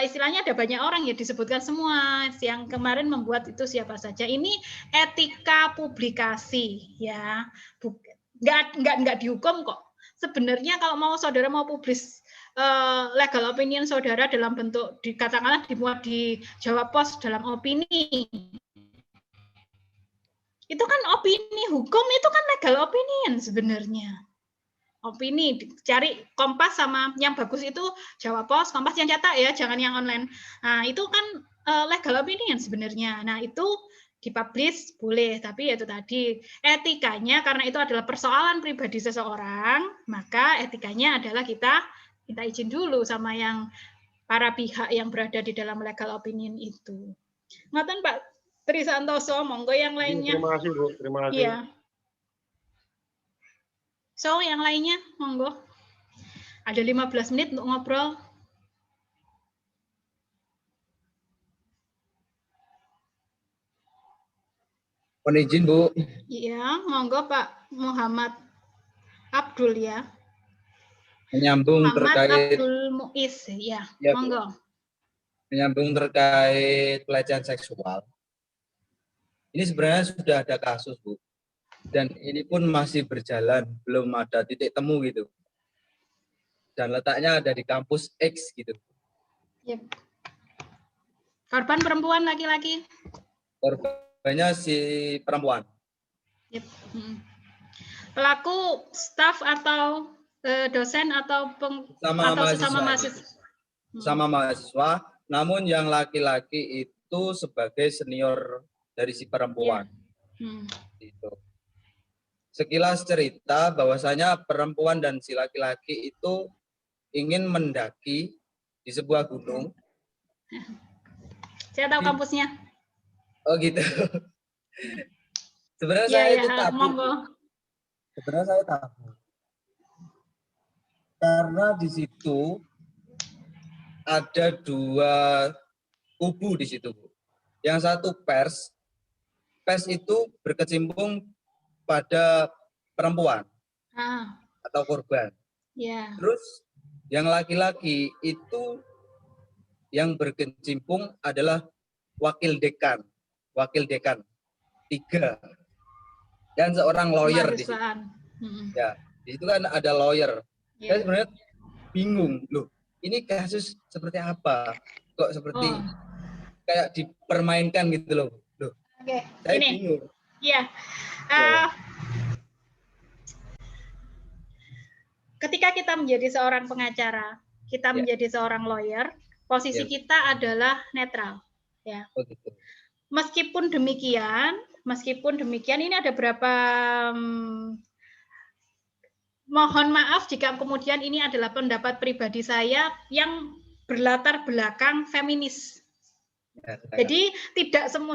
istilahnya ada banyak orang ya disebutkan semua. Yang kemarin membuat itu siapa saja. Ini etika publikasi ya. Nggak dihukum kok. Sebenarnya kalau mau saudara mau publis legal opinion saudara dalam bentuk katakanlah dimuat di Jawa Pos dalam opini. Itu kan opini, hukum itu kan legal opinion sebenarnya. Opini, cari Kompas sama yang bagus itu Jawa Pos, Kompas yang cetak ya, jangan yang online. Nah, itu kan legal opinion sebenarnya. Nah, itu dipublish boleh, tapi itu tadi etikanya karena itu adalah persoalan pribadi seseorang, maka etikanya adalah kita minta izin dulu sama yang para pihak yang berada di dalam legal opinion itu. Ngoten Pak Trisantoso, monggo yang lainnya. Terima kasih Bu, terima kasih. Iya. So, yang lainnya, monggo. Ada 15 menit untuk ngobrol. Mohon izin, Bu. Iya, monggo Pak Muhammad Abdul ya. Menyambung Muhammad terkait Abdul Muiz, ya, ya, monggo. menyambung terkait pelecehan seksual. Ini sebenarnya sudah ada kasus, Bu. Dan ini pun masih berjalan, belum ada titik temu gitu. Dan letaknya ada di kampus X gitu. Yep. Korban perempuan laki-laki? Korbannya si perempuan. Yep. Pelaku staf atau dosen atau sesama mahasiswa? Sama mahasiswa, namun yang laki-laki itu sebagai senior dari si perempuan. Gitu. Sekilas cerita bahwasanya perempuan dan si laki-laki itu ingin mendaki di sebuah gunung. Saya tahu kampusnya. Oh gitu. Sebenarnya saya itu tabu. Sebenarnya saya tabu. Karena di situ ada dua kubu di situ. Yang satu pers itu berkecimpung pada perempuan atau korban. Yeah. Terus yang laki-laki itu yang berkecimpung adalah wakil dekan 3 dan seorang lawyer di situ. Ya, di situ kan ada lawyer. Yeah. Saya sebenarnya bingung loh. Ini kasus seperti apa? Kok seperti kayak dipermainkan gitu loh. Oke, saya ini. bingung. Iya. Ketika kita menjadi seorang pengacara, kita menjadi seorang lawyer, posisi kita adalah netral, ya. Oh, gitu. Meskipun demikian ini ada berapa mohon maaf jika kemudian ini adalah pendapat pribadi saya yang berlatar belakang feminis. Jadi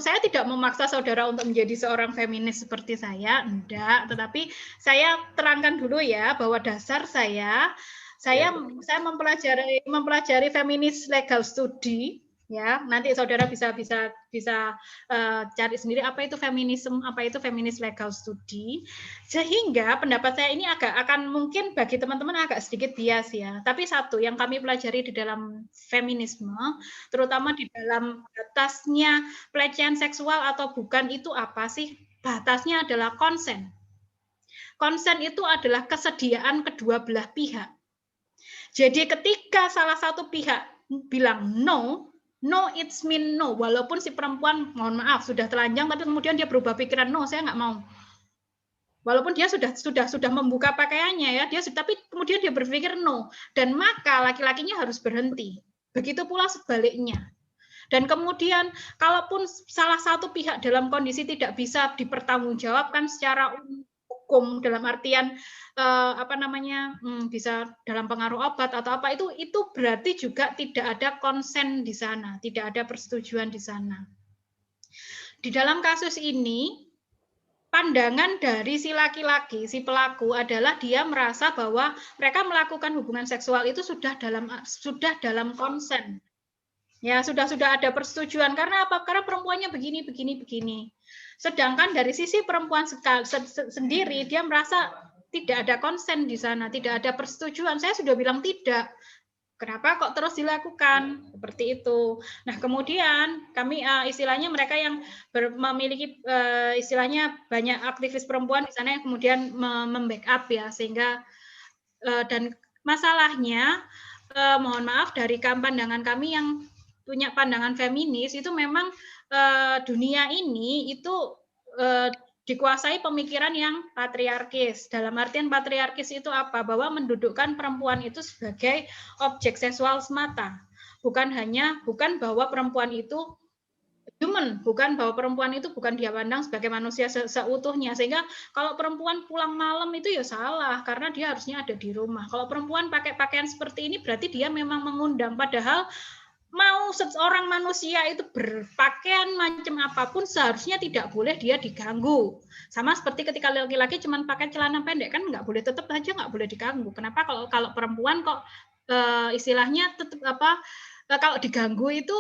saya tidak memaksa saudara untuk menjadi seorang feminis seperti saya, enggak. Tetapi saya terangkan dulu ya bahwa dasar saya mempelajari feminis legal study. Ya, nanti saudara bisa cari sendiri apa itu feminisme, apa itu feminis legal study. Sehingga pendapat saya ini akan mungkin bagi teman-teman agak sedikit bias ya. Tapi satu yang kami pelajari di dalam feminisme, terutama di dalam batasnya pelecehan seksual atau bukan itu apa sih? Batasnya adalah konsen. Konsen itu adalah kesediaan kedua belah pihak. Jadi ketika salah satu pihak bilang no, it's mean no. Walaupun si perempuan, mohon maaf, sudah telanjang, tapi kemudian dia berubah pikiran, no, saya nggak mau. Walaupun dia sudah membuka pakaiannya ya, tapi kemudian dia berpikir no. Dan maka laki-lakinya harus berhenti. Begitu pula sebaliknya. Dan kemudian, kalaupun salah satu pihak dalam kondisi tidak bisa dipertanggungjawabkan secara hukum dalam artian bisa dalam pengaruh obat atau apa, itu berarti juga tidak ada konsen di sana, tidak ada persetujuan di sana. Di dalam kasus ini, pandangan dari si laki-laki, si pelaku adalah dia merasa bahwa mereka melakukan hubungan seksual itu sudah dalam konsen. Ya, sudah ada persetujuan. Karena apa? Karena perempuannya begini. Sedangkan dari sisi perempuan sendiri, dia merasa tidak ada konsen di sana, tidak ada persetujuan. Saya sudah bilang tidak. Kenapa kok terus dilakukan seperti itu? Nah, kemudian kami istilahnya mereka yang memiliki istilahnya banyak aktivis perempuan di sana yang kemudian membackup ya, sehingga dan masalahnya mohon maaf dari pandangan kami yang punya pandangan feminis itu memang dunia ini itu dikuasai pemikiran yang patriarkis. Dalam artian patriarkis itu apa? Bahwa mendudukkan perempuan itu sebagai objek seksual semata. Bukan bahwa perempuan itu human, bukan bahwa perempuan itu bukan dia pandang sebagai manusia seutuhnya. Sehingga kalau perempuan pulang malam itu ya salah, karena dia harusnya ada di rumah. Kalau perempuan pakai pakaian seperti ini berarti dia memang mengundang, padahal mau seorang manusia itu berpakaian macam apapun seharusnya tidak boleh dia diganggu. Sama seperti ketika laki-laki cuma pakai celana pendek kan nggak boleh, tetap aja nggak boleh diganggu. Kenapa kalau perempuan kok istilahnya tetap kalau diganggu itu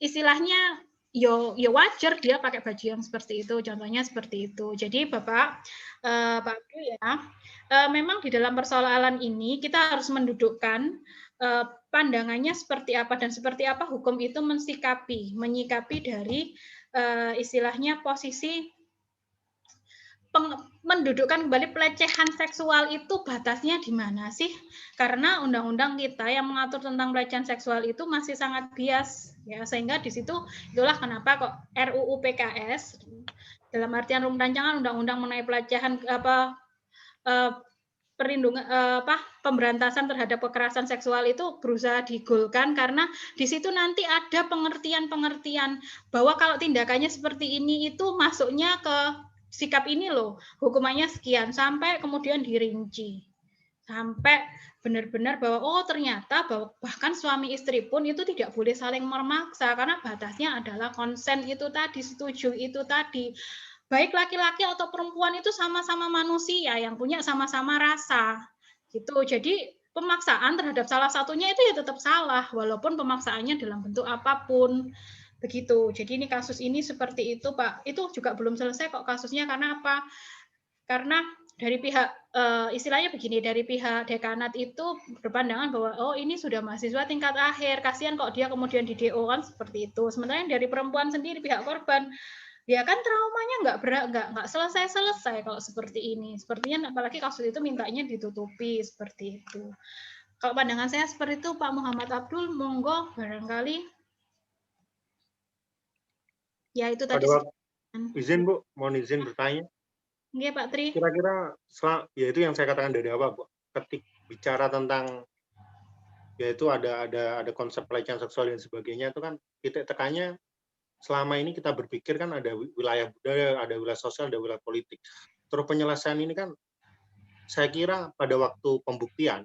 istilahnya ya wajar dia pakai baju yang seperti itu. Contohnya seperti itu. Jadi Pak Abdul ya, memang di dalam persoalan ini kita harus mendudukkan pandangannya seperti apa dan seperti apa hukum itu menyikapi dari istilahnya posisi mendudukkan kembali pelecehan seksual itu batasnya di mana sih? Karena undang-undang kita yang mengatur tentang pelecehan seksual itu masih sangat bias ya, sehingga di situ itulah kenapa kok RUU PKS dalam artian rancangan undang-undang mengenai pelecehan perlindungan pemberantasan terhadap kekerasan seksual itu berusaha digolkan, karena di situ nanti ada pengertian-pengertian bahwa kalau tindakannya seperti ini itu masuknya ke sikap ini loh, hukumannya sekian, sampai kemudian dirinci. Sampai benar-benar bahwa oh ternyata bahwa bahkan suami istri pun itu tidak boleh saling memaksa, karena batasnya adalah konsen itu tadi, setuju itu tadi. Baik laki-laki atau perempuan itu sama-sama manusia yang punya sama-sama rasa gitu. Jadi pemaksaan terhadap salah satunya itu ya tetap salah walaupun pemaksaannya dalam bentuk apapun begitu. Jadi ini kasus ini seperti itu Pak. Itu juga belum selesai kok kasusnya, karena apa? Karena dari pihak istilahnya begini, dari pihak dekanat itu berpandangan bahwa oh ini sudah mahasiswa tingkat akhir, kasihan kok dia kemudian di DO kan seperti itu. Sementara yang dari perempuan sendiri pihak korban, ya kan traumanya nggak selesai kalau seperti ini. Sepertinya apalagi kasus itu mintanya ditutupi seperti itu. Kalau pandangan saya seperti itu, Pak Muhammad Abdul, monggo barangkali. Ya itu tadi. Izin Bu, mohon izin bertanya. Iya Pak Tri. Kira-kira ya itu yang saya katakan dari awal Bu. Ketika bicara tentang yaitu ada konsep pelecehan seksual dan sebagainya, itu kan titik tekannya selama ini kita berpikir kan ada wilayah budaya, ada wilayah sosial, ada wilayah politik. Terus penyelesaian ini kan saya kira pada waktu pembuktian,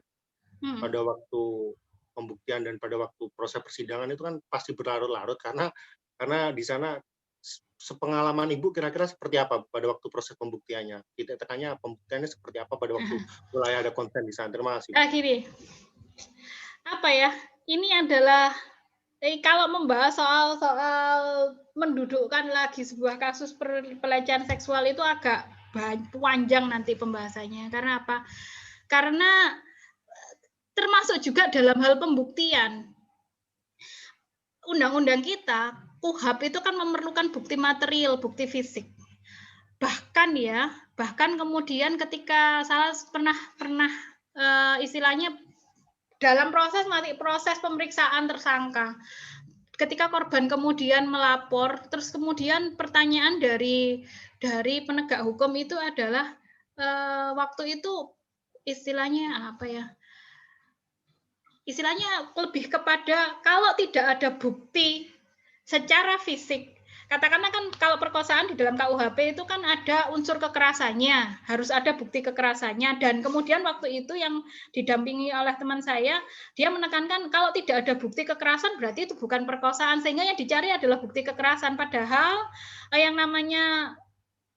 dan pada waktu proses persidangan itu kan pasti berlarut-larut, karena di sana sepengalaman Ibu kira-kira seperti apa pada waktu proses pembuktiannya? Titik tekannya pembuktiannya seperti apa pada waktu wilayah ada konsen di sana? Terima kasih. Gini, apa ya? Ini adalah kalau membahas soal mendudukkan lagi sebuah kasus pelecehan seksual itu agak panjang nanti pembahasannya. Karena apa? Karena termasuk juga dalam hal pembuktian. Undang-undang kita, KUHP itu kan memerlukan bukti material, bukti fisik. Bahkan kemudian ketika saya pernah istilahnya dalam proses pemeriksaan tersangka, ketika korban kemudian melapor, terus kemudian pertanyaan dari penegak hukum itu adalah waktu itu istilahnya apa ya? Istilahnya lebih kepada kalau tidak ada bukti secara fisik, katakanlah kan kalau perkosaan di dalam KUHP itu kan ada unsur kekerasannya, harus ada bukti kekerasannya, dan kemudian waktu itu yang didampingi oleh teman saya, dia menekankan kalau tidak ada bukti kekerasan berarti itu bukan perkosaan, sehingga yang dicari adalah bukti kekerasan. Padahal yang namanya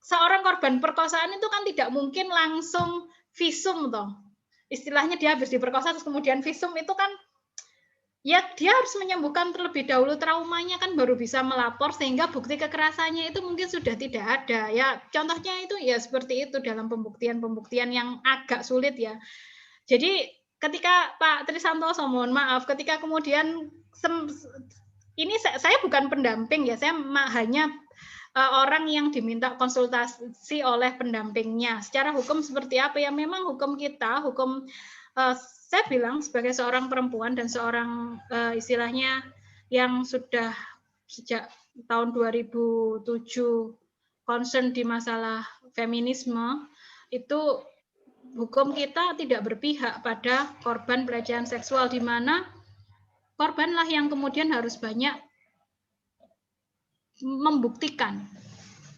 seorang korban perkosaan itu kan tidak mungkin langsung visum toh. Istilahnya dia habis diperkosa terus kemudian visum, itu kan ya dia harus menyembuhkan terlebih dahulu traumanya kan baru bisa melapor, sehingga bukti kekerasannya itu mungkin sudah tidak ada. Ya contohnya itu ya seperti itu dalam pembuktian yang agak sulit ya. Jadi ketika Pak Trisantoso, mohon maaf, ketika kemudian ini saya bukan pendamping ya, saya hanya orang yang diminta konsultasi oleh pendampingnya. Secara hukum seperti apa ya, memang hukum kita, saya bilang sebagai seorang perempuan dan seorang istilahnya yang sudah sejak tahun 2007 concern di masalah feminisme, itu hukum kita tidak berpihak pada korban pelecehan seksual, di mana korbanlah yang kemudian harus banyak membuktikan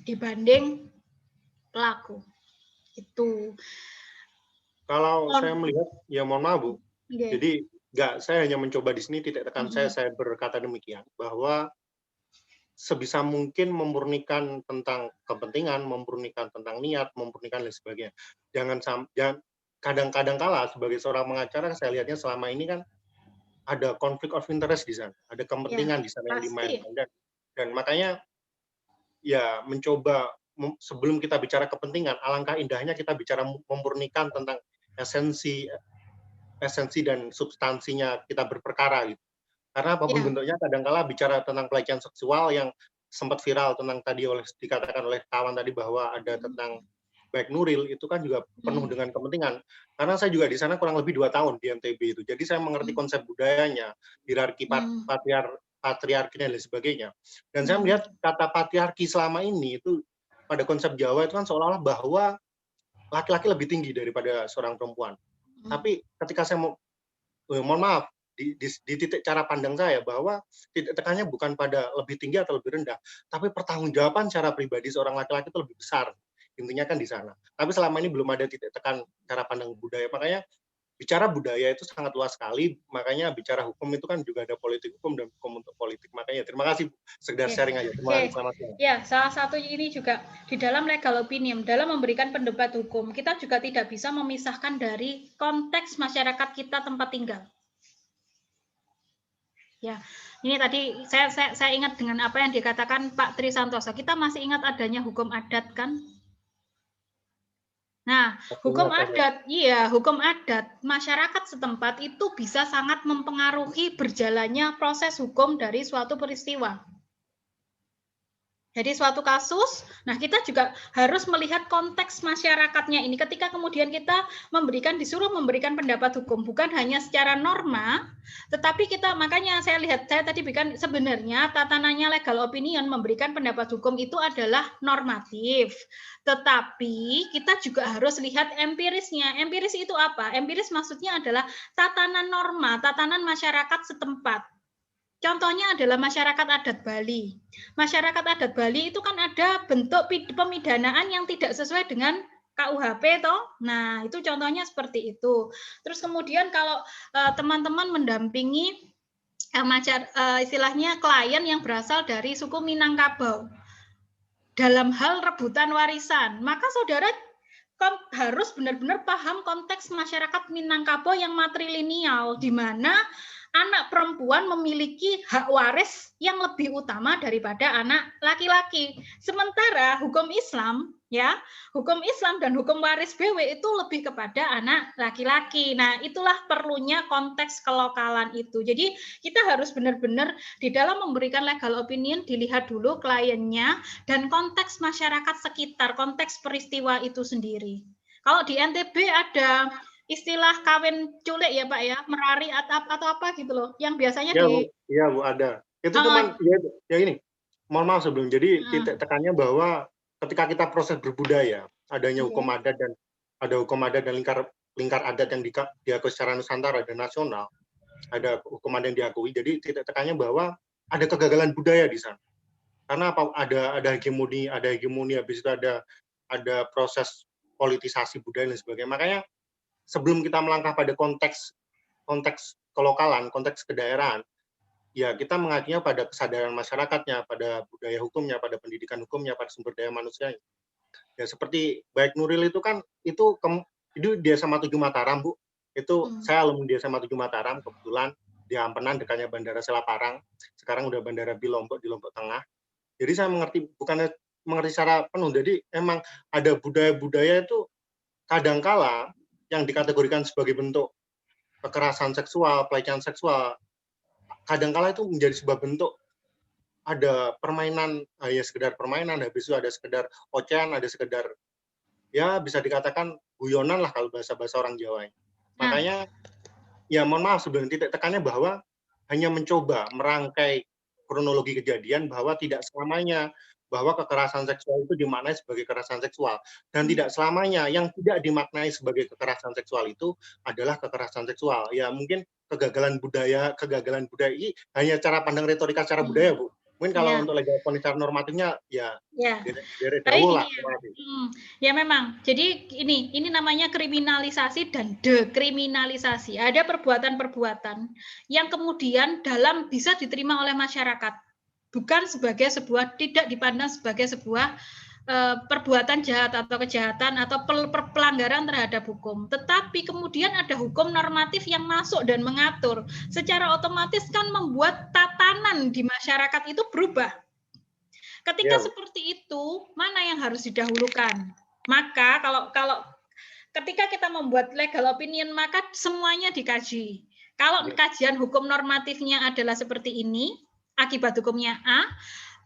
dibanding pelaku. Itu. Kalau saya melihat, ya mohon maaf Bu, jadi saya hanya mencoba di sini titik tekan saya berkata demikian, bahwa sebisa mungkin memurnikan tentang kepentingan, memurnikan tentang niat, memurnikan dan sebagainya. Jangan kadang-kadang kala sebagai seorang pengacara, saya lihatnya selama ini kan ada konflik of interest di sana, ada kepentingan di sana yang dimainkan, dan makanya ya mencoba sebelum kita bicara kepentingan, alangkah indahnya kita bicara memurnikan tentang esensi dan substansinya kita berperkara gitu. Karena apapun bentuknya, kadangkala bicara tentang pelecehan seksual yang sempat viral tentang tadi dikatakan oleh kawan tadi bahwa ada tentang baik Nuril, itu kan juga penuh dengan kepentingan. Karena saya juga di sana kurang lebih 2 tahun di NTB itu. Jadi saya mengerti konsep budayanya, hierarki patriarki dan lain sebagainya. Dan saya melihat kata patriarki selama ini itu pada konsep Jawa itu kan seolah-olah bahwa laki-laki lebih tinggi daripada seorang perempuan. Tapi ketika saya mohon maaf, di titik cara pandang saya bahwa titik tekannya bukan pada lebih tinggi atau lebih rendah, tapi pertanggungjawaban secara pribadi seorang laki-laki itu lebih besar. Intinya kan di sana. Tapi selama ini belum ada titik tekan cara pandang budaya. Makanya bicara budaya itu sangat luas sekali, makanya bicara hukum itu kan juga ada politik hukum dan hukum untuk politik. Makanya terima kasih, sekedar sharing aja. Terima kasih, selamat siang. Ya, salah satu ini juga di dalam legal opinion, dalam memberikan pendapat hukum, kita juga tidak bisa memisahkan dari konteks masyarakat kita tempat tinggal. Ya, ini tadi saya ingat dengan apa yang dikatakan Pak Trisantoso. Kita masih ingat adanya hukum adat kan? Nah, hukum adat, hukum adat masyarakat setempat itu bisa sangat mempengaruhi berjalannya proses hukum dari suatu peristiwa. Jadi suatu kasus, nah kita juga harus melihat konteks masyarakatnya ini ketika kemudian kita disuruh memberikan pendapat hukum, bukan hanya secara norma, tetapi kita, makanya saya tadi bikin sebenarnya tatanannya legal opinion memberikan pendapat hukum itu adalah normatif, tetapi kita juga harus lihat empirisnya. Empiris itu apa? Empiris maksudnya adalah tatanan norma, tatanan masyarakat setempat. Contohnya adalah masyarakat adat Bali. Masyarakat adat Bali itu kan ada bentuk pemidanaan yang tidak sesuai dengan KUHP toh. Nah, itu contohnya seperti itu. Terus kemudian kalau teman-teman mendampingi istilahnya klien yang berasal dari suku Minangkabau dalam hal rebutan warisan, maka saudara harus benar-benar paham konteks masyarakat Minangkabau yang matrilineal, di mana anak perempuan memiliki hak waris yang lebih utama daripada anak laki-laki. Sementara hukum Islam, hukum Islam dan hukum waris BW itu lebih kepada anak laki-laki. Nah, itulah perlunya konteks kelokalan itu. Jadi kita harus benar-benar di dalam memberikan legal opinion dilihat dulu kliennya dan konteks masyarakat sekitar, konteks peristiwa itu sendiri. Kalau di NTB ada istilah kawin culik ya Pak ya, merari atau apa gitu loh, yang biasanya Iya Bu, ada. Itu cuman ya ini, mohon maaf sebelum, jadi titik tekannya bahwa ketika kita proses berbudaya, adanya hukum adat dan lingkar adat yang diakui secara Nusantara dan nasional, ada hukum adat yang diakui, jadi titik tekannya bahwa ada kegagalan budaya di sana. Karena apa? Ada hegemoni, habis itu ada proses politisasi budaya dan sebagainya. Makanya sebelum kita melangkah pada konteks kelokalan, konteks kedaerahan, ya kita mengacunya pada kesadaran masyarakatnya, pada budaya hukumnya, pada pendidikan hukumnya, pada sumber daya manusianya. Ya seperti baik Nuril itu kan itu di SMA 7 Mataram, Bu. Itu saya alumni di SMA 7 Mataram, kebetulan di Ampenan, dekatnya Bandara Selaparang. Sekarang udah Bandara di Lombok Tengah. Jadi saya bukannya mengerti secara penuh. Jadi emang ada budaya-budaya itu kadangkala yang dikategorikan sebagai bentuk kekerasan seksual, pelecehan seksual, kadangkala itu menjadi sebuah bentuk ada permainan, ya sekedar permainan, habis itu ada sekedar ocehan, ada sekedar ya bisa dikatakan guyonan lah kalau bahasa orang Jawa. Makanya ya mohon maaf sebenarnya titik tekannya bahwa hanya mencoba merangkai kronologi kejadian bahwa tidak selamanya bahwa kekerasan seksual itu dimaknai sebagai kekerasan seksual, dan tidak selamanya yang tidak dimaknai sebagai kekerasan seksual itu adalah kekerasan seksual. Ya mungkin kegagalan budaya ini hanya cara pandang retorika secara budaya, Bu. Mungkin kalau untuk legal secara normatifnya dari dahulu lah. Ya memang. Jadi ini namanya kriminalisasi dan dekriminalisasi. Ada perbuatan-perbuatan yang kemudian bisa diterima oleh masyarakat, bukan sebagai tidak dipandang sebagai sebuah perbuatan jahat atau kejahatan atau pelanggaran terhadap hukum. Tetapi kemudian ada hukum normatif yang masuk dan mengatur. Secara otomatis kan membuat tatanan di masyarakat itu berubah. Ketika seperti itu, mana yang harus didahulukan? Maka kalau ketika kita membuat legal opinion, maka semuanya dikaji. Kalau kajian hukum normatifnya adalah seperti ini, akibat hukumnya A,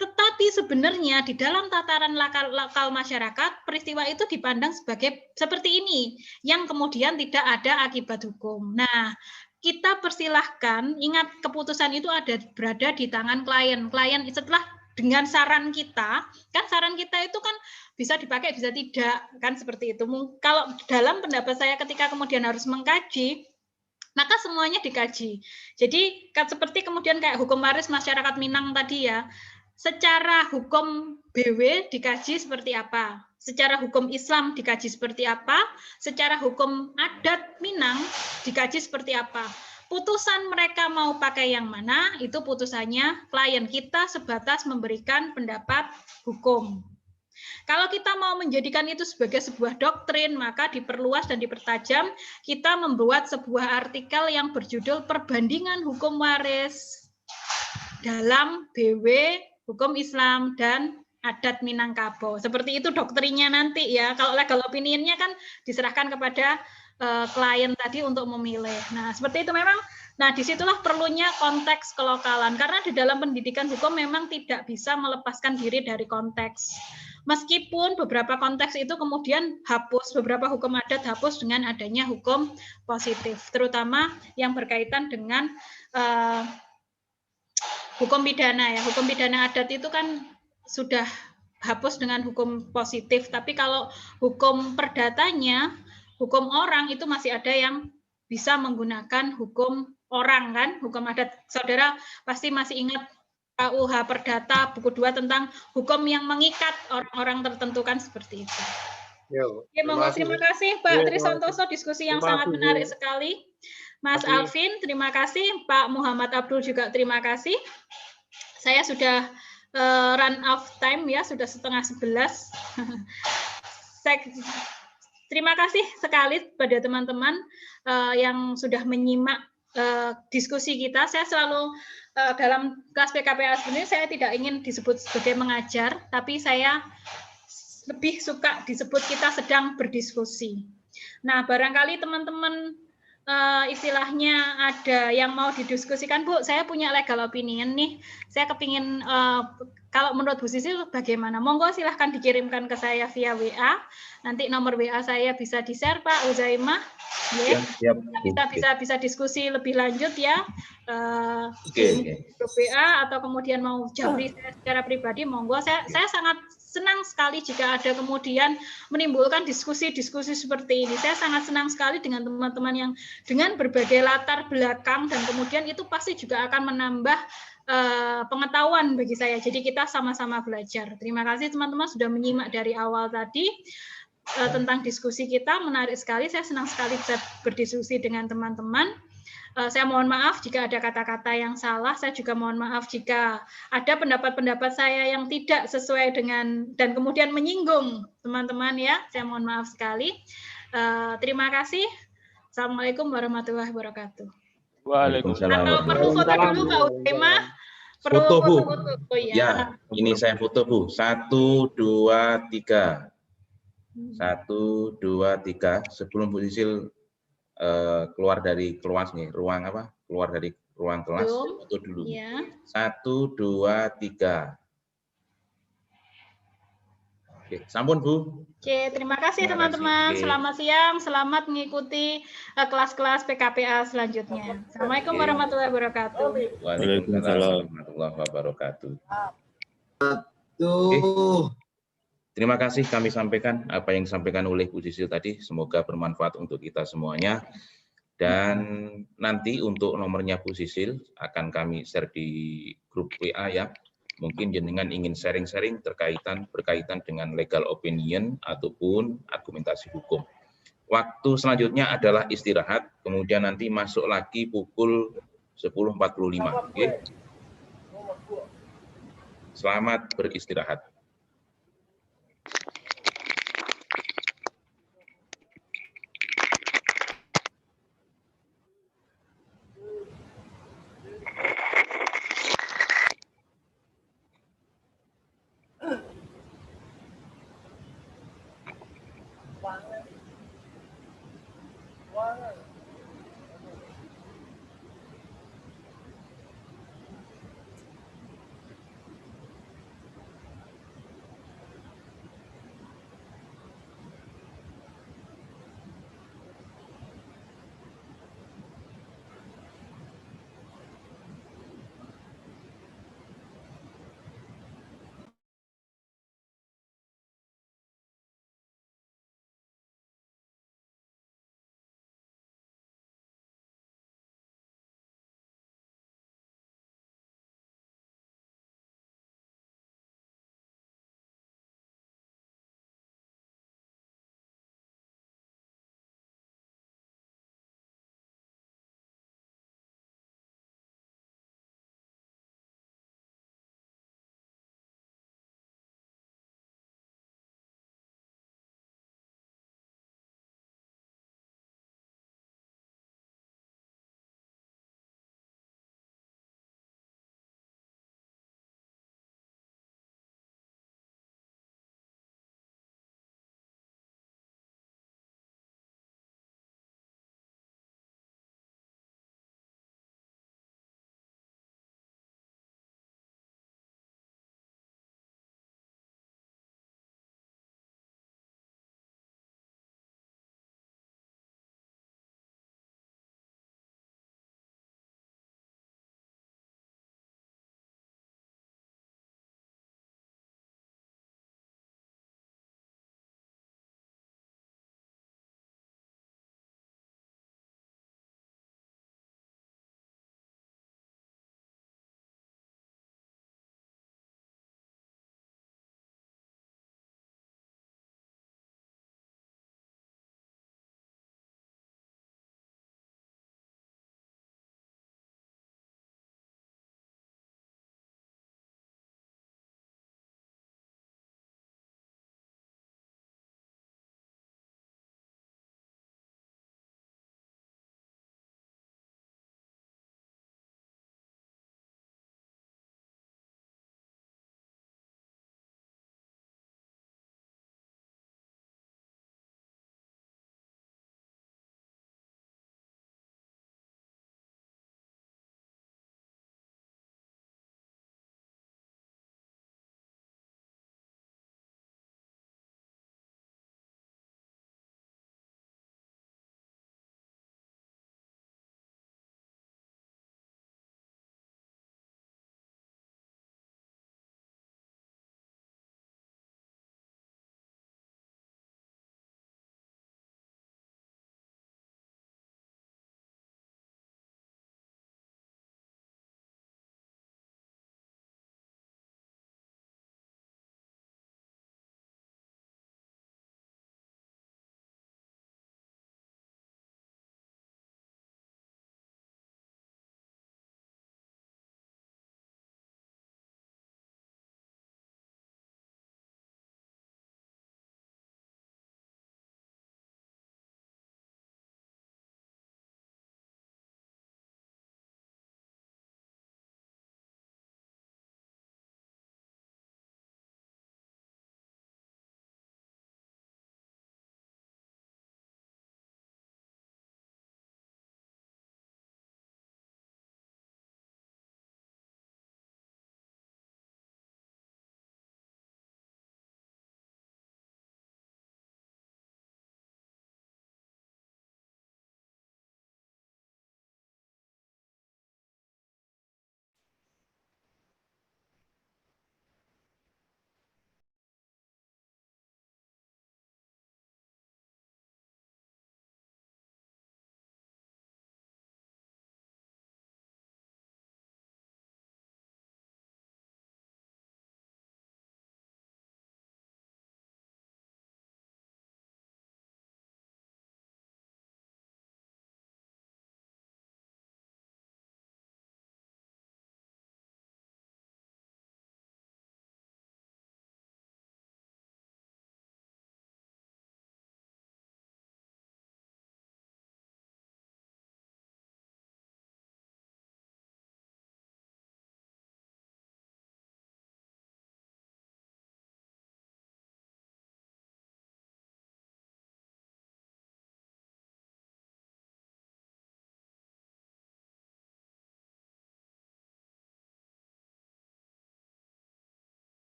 tetapi sebenarnya di dalam tataran lokal masyarakat, peristiwa itu dipandang seperti ini, yang kemudian tidak ada akibat hukum. Nah, kita persilahkan, ingat keputusan itu berada di tangan klien. Klien setelah dengan saran kita, kan saran kita itu kan bisa dipakai, bisa tidak, kan seperti itu. Kalau dalam pendapat saya ketika kemudian harus mengkaji, maka semuanya dikaji. Jadi seperti kemudian kayak hukum waris masyarakat Minang tadi ya, secara hukum BW dikaji seperti apa, secara hukum Islam dikaji seperti apa, secara hukum adat Minang dikaji seperti apa. Putusan mereka mau pakai yang mana, itu putusannya klien, kita sebatas memberikan pendapat hukum. Kalau kita mau menjadikan itu sebagai sebuah doktrin, maka diperluas dan dipertajam, kita membuat sebuah artikel yang berjudul Perbandingan Hukum Waris dalam BW, Hukum Islam, dan Adat Minangkabau. Seperti itu doktrinnya nanti ya. Kalau legal opinion-nya kan diserahkan kepada klien tadi untuk memilih. Nah, seperti itu memang. Nah, disitulah perlunya konteks kelokalan. Karena di dalam pendidikan hukum memang tidak bisa melepaskan diri dari konteks. Meskipun beberapa konteks itu kemudian hapus, beberapa hukum adat hapus dengan adanya hukum positif, terutama yang berkaitan dengan hukum pidana ya. Hukum pidana adat itu kan sudah hapus dengan hukum positif, tapi kalau hukum perdatanya, hukum orang itu masih ada yang bisa menggunakan hukum orang kan, hukum adat. Saudara pasti masih ingat KUH Perdata buku 2 tentang hukum yang mengikat orang-orang tertentu kan seperti itu. Terima kasih Pak Trisantoso, diskusi yang sangat menarik sekali. Mas Alvin, terima kasih. Pak Muhammad Abdul juga terima kasih. Saya sudah run of time ya, sudah 10:30. Terima kasih sekali pada teman-teman yang sudah menyimak diskusi kita. Saya selalu dalam kelas PKPA sebenarnya saya tidak ingin disebut sebagai mengajar, tapi saya lebih suka disebut kita sedang berdiskusi. Nah, barangkali teman-teman istilahnya ada yang mau didiskusikan, Bu, saya punya legal opinion nih, saya kepingin kalau menurut Bu Sisil bagaimana? Monggo silahkan dikirimkan ke saya via WA, nanti nomor WA saya bisa di-share Pak Uzaimah, kita bisa diskusi lebih lanjut ya, WA atau kemudian mau jawab secara pribadi, monggo. Saya sangat senang sekali jika ada kemudian menimbulkan diskusi-diskusi seperti ini. Saya sangat senang sekali dengan teman-teman yang dengan berbagai latar belakang, dan kemudian itu pasti juga akan menambah pengetahuan bagi saya. Jadi kita sama-sama belajar. Terima kasih teman-teman sudah menyimak dari awal tadi tentang diskusi kita. Menarik sekali. Saya senang sekali bisa berdiskusi dengan teman-teman. Saya mohon maaf jika ada kata-kata yang salah. Saya juga mohon maaf jika ada pendapat-pendapat saya yang tidak sesuai dengan dan kemudian menyinggung teman-teman ya. Saya mohon maaf sekali. Terima kasih. Assalamualaikum warahmatullahi wabarakatuh. Waalaikumsalam. Atau perlu foto dulu Kak Utema? Perlu Foto, Bu. foto. Oh, Ya, ini saya foto, Bu. 1, 2, 3. 1, 2, 3. Sebelum Bu Sisil keluar dari kelas nih, keluar dari ruang kelas, foto dulu. Ya. 1, 2, 3. Oke, sampun Bu. Oke, terima kasih teman-teman. Selamat siang, selamat mengikuti kelas-kelas PKPA selanjutnya. Assalamualaikum warahmatullahi wabarakatuh. Waalaikumsalam warahmatullahi wabarakatuh. Oke. Terima kasih kami sampaikan apa yang disampaikan oleh Bu Sisil tadi. Semoga bermanfaat untuk kita semuanya. Dan nanti untuk nomornya Bu Sisil akan kami share di grup WA ya. Mungkin jenengan ingin sharing-sharing berkaitan dengan legal opinion ataupun argumentasi hukum. Waktu selanjutnya adalah istirahat, kemudian nanti masuk lagi pukul 10.45. Oke. Selamat beristirahat.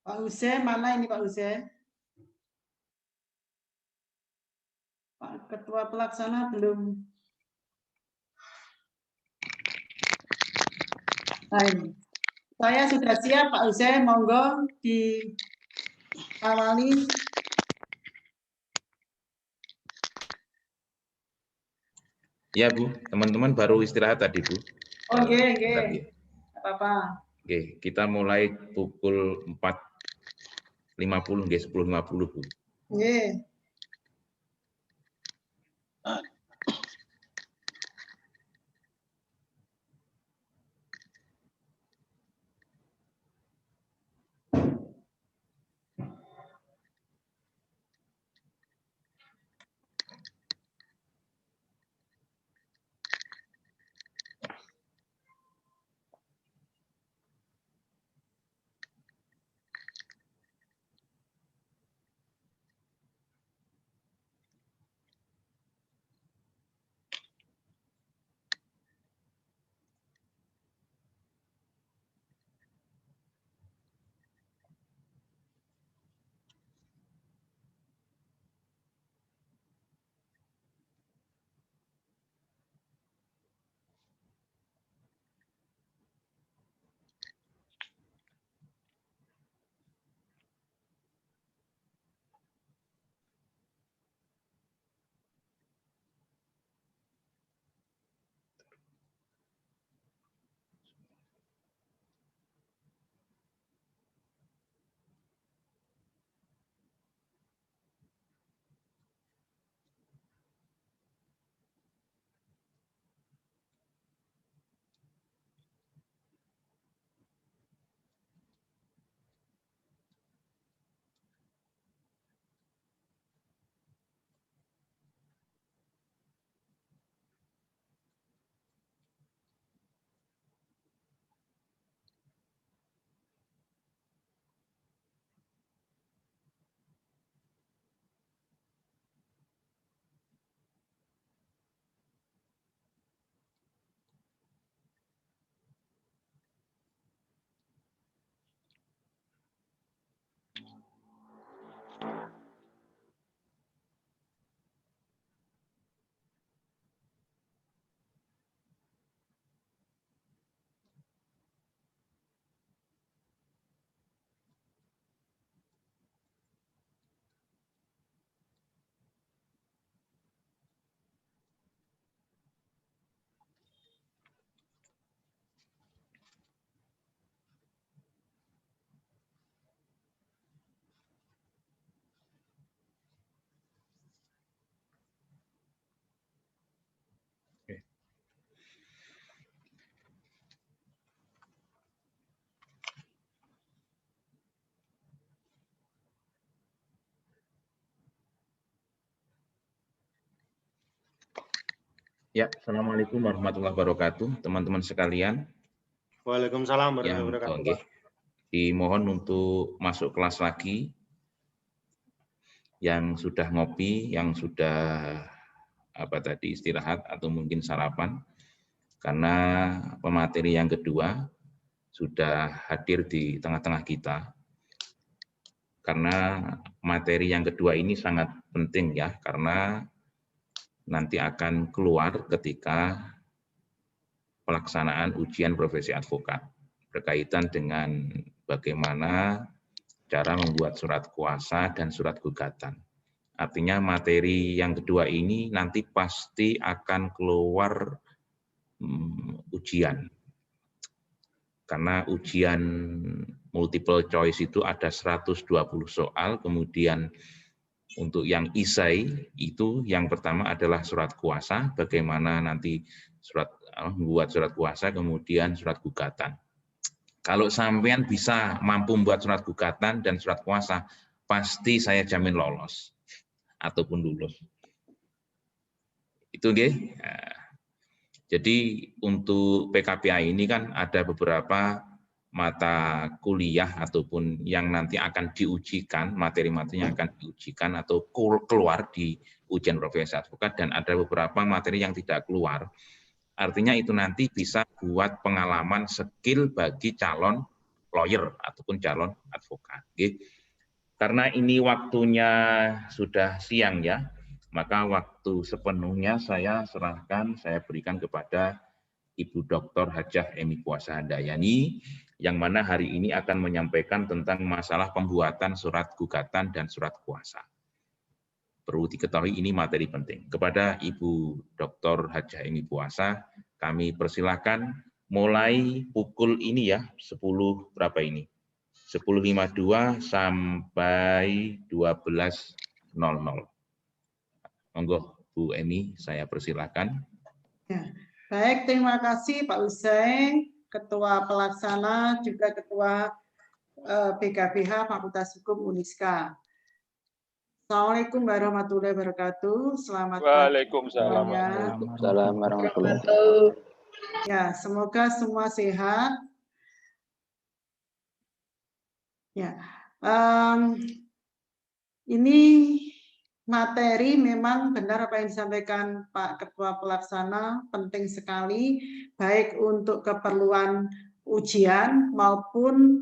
Pak Hussein, mana ini Pak Hussein? Pak Ketua Pelaksana belum. Baik. Saya sudah siap Pak Hussein, monggo diawali. Ya Bu, teman-teman baru istirahat tadi Bu. Oke. Tadi. Apa-apa. Oke, kita mulai pukul 4.50, 10.50 Bu. Oke. Ya, Assalamualaikum warahmatullahi wabarakatuh, teman-teman sekalian. Waalaikumsalam Yang warahmatullahi wabarakatuh. Dimohon untuk masuk kelas lagi. Yang sudah ngopi, yang sudah istirahat atau mungkin sarapan, karena pemateri yang kedua sudah hadir di tengah-tengah kita. Karena materi yang kedua ini sangat penting ya, karena nanti akan keluar ketika pelaksanaan ujian profesi advokat berkaitan dengan bagaimana cara membuat surat kuasa dan surat gugatan. Artinya materi yang kedua ini nanti pasti akan keluar ujian. Karena ujian multiple choice itu ada 120 soal, kemudian untuk yang isai itu yang pertama adalah surat kuasa, bagaimana nanti membuat surat kuasa, kemudian surat gugatan. Kalau sampean bisa mampu membuat surat gugatan dan surat kuasa, pasti saya jamin lolos ataupun lulus. Itu nggih. Jadi untuk PKPI ini kan ada beberapa mata kuliah ataupun yang nanti akan diujikan, materi-materinya akan diujikan atau keluar di ujian profesi advokat, dan ada beberapa materi yang tidak keluar. Artinya itu nanti bisa buat pengalaman skill bagi calon lawyer ataupun calon advokat. Karena ini waktunya sudah siang ya, maka waktu sepenuhnya saya serahkan, saya berikan kepada Ibu Dr. Hajah Emy Puasa Handayani, yang mana hari ini akan menyampaikan tentang masalah pembuatan surat gugatan dan surat kuasa. Perlu diketahui ini materi penting. Kepada Ibu Dr. Hajah Emy Puasa, kami persilahkan mulai pukul ini ya, 10 berapa ini? 10.52 sampai 12.00. Monggo Bu Emy, saya persilahkan. Ya. Baik, terima kasih Pak Usai, Ketua Pelaksana, juga Ketua PKBH Fakultas Hukum Uniska. Assalamualaikum warahmatullahi wabarakatuh. Selamat pagi. Waalaikumsalam. Waalaikumsalam warahmatullahi wabarakatuh. Ya, semoga semua sehat. Ya, ini materi memang benar apa yang disampaikan Pak Ketua Pelaksana, penting sekali, baik untuk keperluan ujian maupun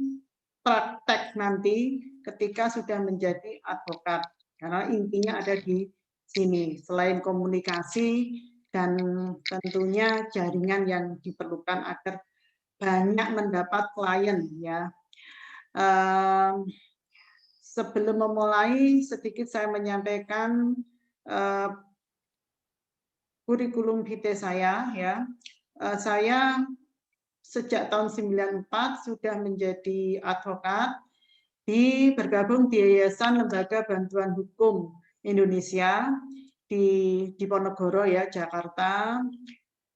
praktek nanti ketika sudah menjadi advokat. Karena intinya ada di sini, selain komunikasi dan tentunya jaringan yang diperlukan agar banyak mendapat klien ya. Sebelum memulai, sedikit saya menyampaikan kurikulum vitae saya ya. Saya sejak tahun 94 sudah menjadi advokat, bergabung di Yayasan Lembaga Bantuan Hukum Indonesia di Diponegoro ya, Jakarta.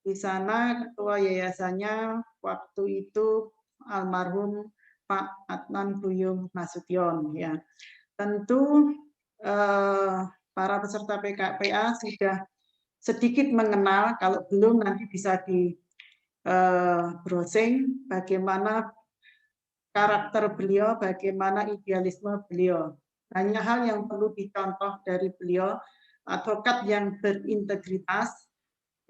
Di sana ketua yayasannya waktu itu almarhum Pak Adnan Buyung Nasution ya. Tentu para peserta PKPA sudah sedikit mengenal, kalau belum nanti bisa di browsing bagaimana karakter beliau, bagaimana idealisme beliau. Banyak hal yang perlu dicontoh dari beliau, advokat yang berintegritas.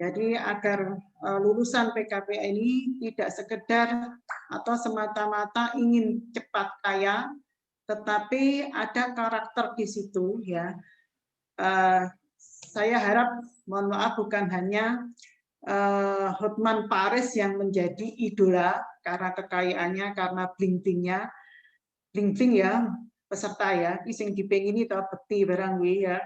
Jadi agar lulusan PKPA ini tidak sekedar atau semata-mata ingin cepat kaya, tetapi ada karakter di situ ya. Saya harap, mohon maaf, bukan hanya Hotman Paris yang menjadi idola karena kekayaannya, karena bling-blingnya, bling-bling ya peserta ya, ising dipengini atau beti barang ya.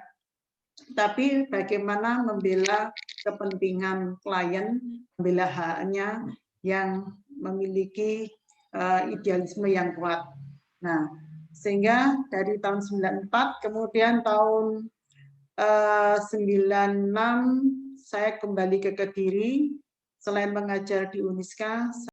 Tapi bagaimana membela kepentingan klien, membela haknya yang memiliki idealisme yang kuat. Nah, sehingga dari tahun 94, kemudian tahun 96 saya kembali ke Kediri. Selain mengajar di Uniska,